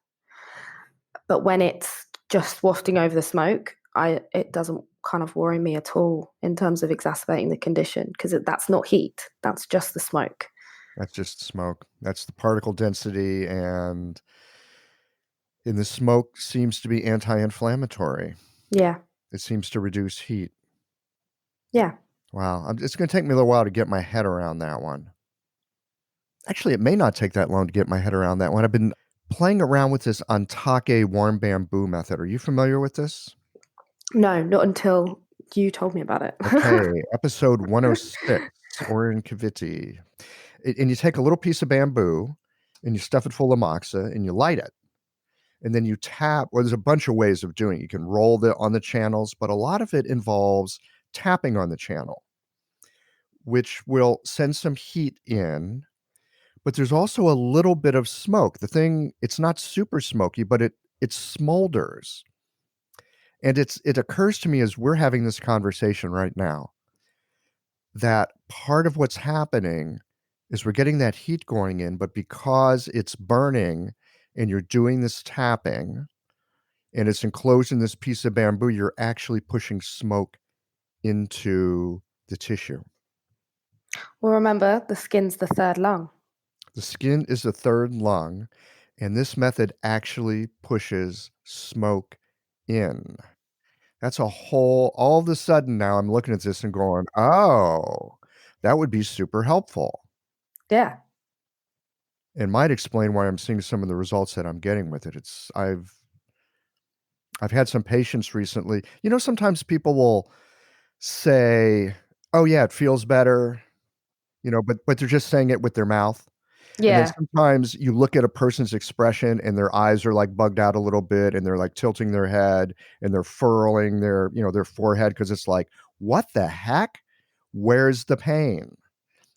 Speaker 1: but when it's just wafting over the smoke, it doesn't kind of worry me at all in terms of exacerbating the condition because that's not heat. That's just the smoke.
Speaker 2: That's just smoke. That's the particle density, and in the smoke seems to be anti-inflammatory.
Speaker 1: Yeah,
Speaker 2: It seems to reduce heat.
Speaker 1: yeah,
Speaker 2: Wow, it's gonna take me a little while to get my head around that one. Actually, it may not take that long to get my head around that one. I've been playing around with this Antake warm bamboo method. Are you familiar with this?
Speaker 1: no, not until you told me about it.
Speaker 2: Okay, episode 106, Orin Kaviti. And you take a little piece of bamboo and you stuff it full of moxa and you light it. And then you tap. Well, there's a bunch of ways of doing it. You can roll on the channels, but a lot of it involves tapping on the channel, which will send some heat in. But there's also a little bit of smoke. The thing, it's not super smoky, but it smolders. And it occurs to me as we're having this conversation right now that part of what's happening is we're getting that heat going in, but because it's burning and you're doing this tapping and it's enclosed in this piece of bamboo, you're actually pushing smoke into the tissue.
Speaker 1: Well, remember, the skin's the third lung.
Speaker 2: The skin is the third lung, and this method actually pushes smoke in. That's all of a sudden now I'm looking at this and going, oh, that would be super helpful.
Speaker 1: Yeah.
Speaker 2: And might explain why I'm seeing some of the results that I'm getting with it. I've had some patients recently. Sometimes people will say, "Oh yeah, it feels better." but they're just saying it with their mouth. And then
Speaker 1: Yeah.
Speaker 2: sometimes you look at a person's expression and their eyes are like bugged out a little bit and they're like tilting their head and they're furrowing their forehead because it's like, what the heck? Where's the pain?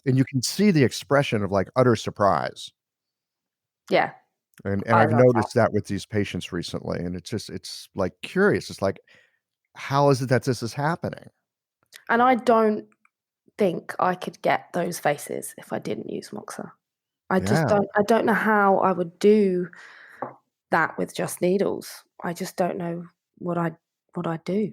Speaker 2: And you can see the expression of like utter surprise.
Speaker 1: Yeah.
Speaker 2: And
Speaker 1: I
Speaker 2: I've
Speaker 1: love that.
Speaker 2: noticed that with these patients recently. And it's like curious. It's like, how is it that this is happening?
Speaker 1: And I don't think I could get those faces if I didn't use Moxa. I don't know how I would do that with just needles. I just don't know what I'd do.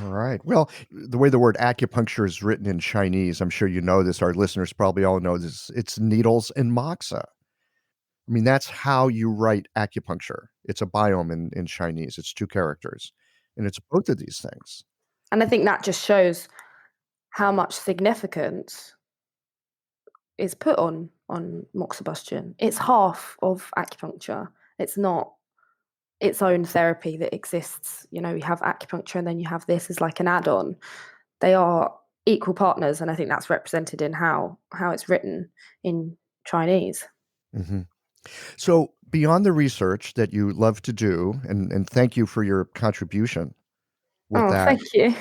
Speaker 2: All right. Well, the way the word acupuncture is written in Chinese, I'm sure you know this. Our listeners probably all know this. It's needles and moxa. I mean, that's how you write acupuncture. It's a biome in Chinese. It's 2 characters. And it's both of these things.
Speaker 1: And I think that just shows how much significance is put on Moxibustion. It's half of acupuncture. It's not its own therapy that exists. You have acupuncture and then you have this as like an add-on. They are equal partners, and I think that's represented in how it's written in Chinese.
Speaker 2: Mm-hmm. So beyond the research that you love to do, and thank you for your contribution with that.
Speaker 1: Thank you.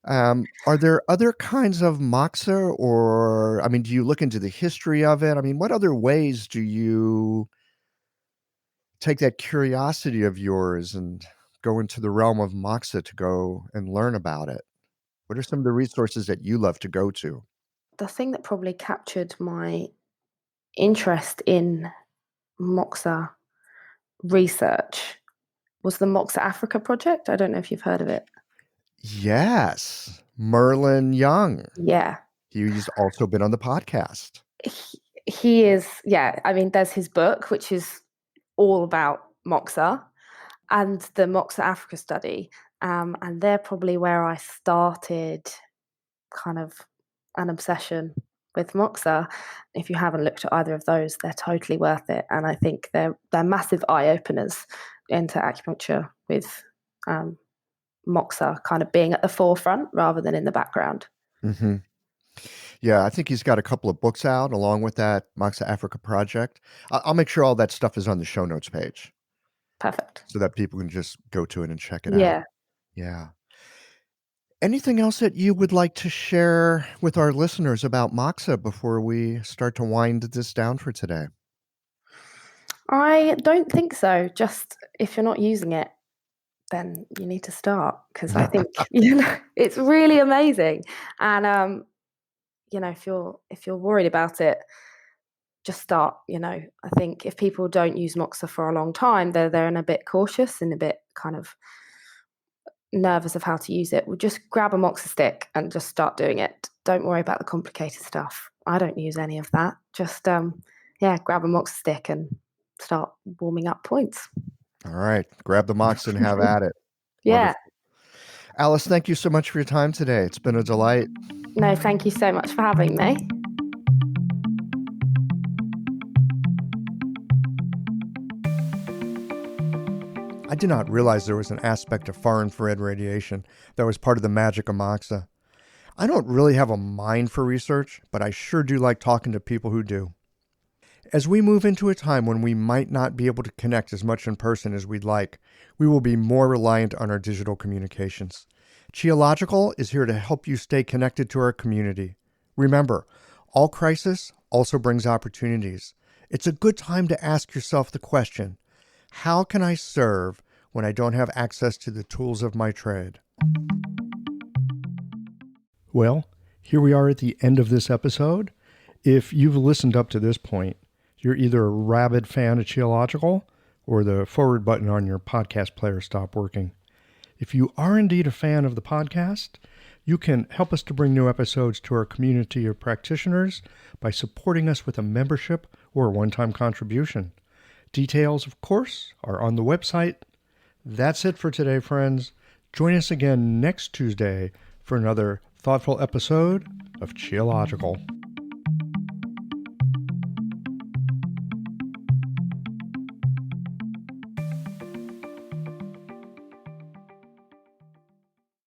Speaker 2: Are there other kinds of moxa, or, I mean, do you look into the history of it? I mean, what other ways do you take that curiosity of yours and go into the realm of moxa to go and learn about it? What are some of the resources that you love to go to?
Speaker 1: The thing that probably captured my interest in Moxa research was the Moxa Africa project. I don't know if you've heard of it.
Speaker 2: Yes, Merlin Young.
Speaker 1: Yeah.
Speaker 2: He's also been on the podcast.
Speaker 1: He is, yeah. I mean, there's his book, which is all about Moxa, and the Moxa Africa study. And they're probably where I started kind of an obsession with Moxa. If you haven't looked at either of those, they're totally worth it. And I think they're massive eye openers into acupuncture, with Moxa kind of being at the forefront rather than in the background.
Speaker 2: Mm-hmm. Yeah, I think he's got a couple of books out along with that Moxa Africa project. I'll make sure all that stuff is on the show notes page.
Speaker 1: Perfect.
Speaker 2: So that people can just go to it and check it
Speaker 1: Yeah.
Speaker 2: out. Yeah. Anything else that you would like to share with our listeners about Moxa before we start to wind this down for today?
Speaker 1: I don't think so. Just if you're not using it, then you need to start, because I think it's really amazing. And if you're worried about it, just start. I think if people don't use Moxa for a long time, they're a bit cautious and a bit kind of nervous of how to use it. Well, just grab a Moxa stick and just start doing it. Don't worry about the complicated stuff. I don't use any of that. Just grab a Moxa stick and start warming up points.
Speaker 2: All right. Grab the Moxa and have at it.
Speaker 1: Yeah.
Speaker 2: Wonderful. Alice, thank you so much for your time today. It's been a delight.
Speaker 1: No, thank you so much for having me.
Speaker 2: I did not realize there was an aspect of far infrared radiation that was part of the magic of Moxa. I don't really have a mind for research, but I sure do like talking to people who do. As we move into a time when we might not be able to connect as much in person as we'd like, we will be more reliant on our digital communications. Qiological is here to help you stay connected to our community. Remember, all crisis also brings opportunities. It's a good time to ask yourself the question, how can I serve when I don't have access to the tools of my trade? Well, here we are at the end of this episode. If you've listened up to this point, you're either a rabid fan of Qiological or the forward button on your podcast player stopped working. If you are indeed a fan of the podcast, you can help us to bring new episodes to our community of practitioners by supporting us with a membership or a one-time contribution. Details, of course, are on the website. That's it for today, friends. Join us again next Tuesday for another thoughtful episode of Qiological.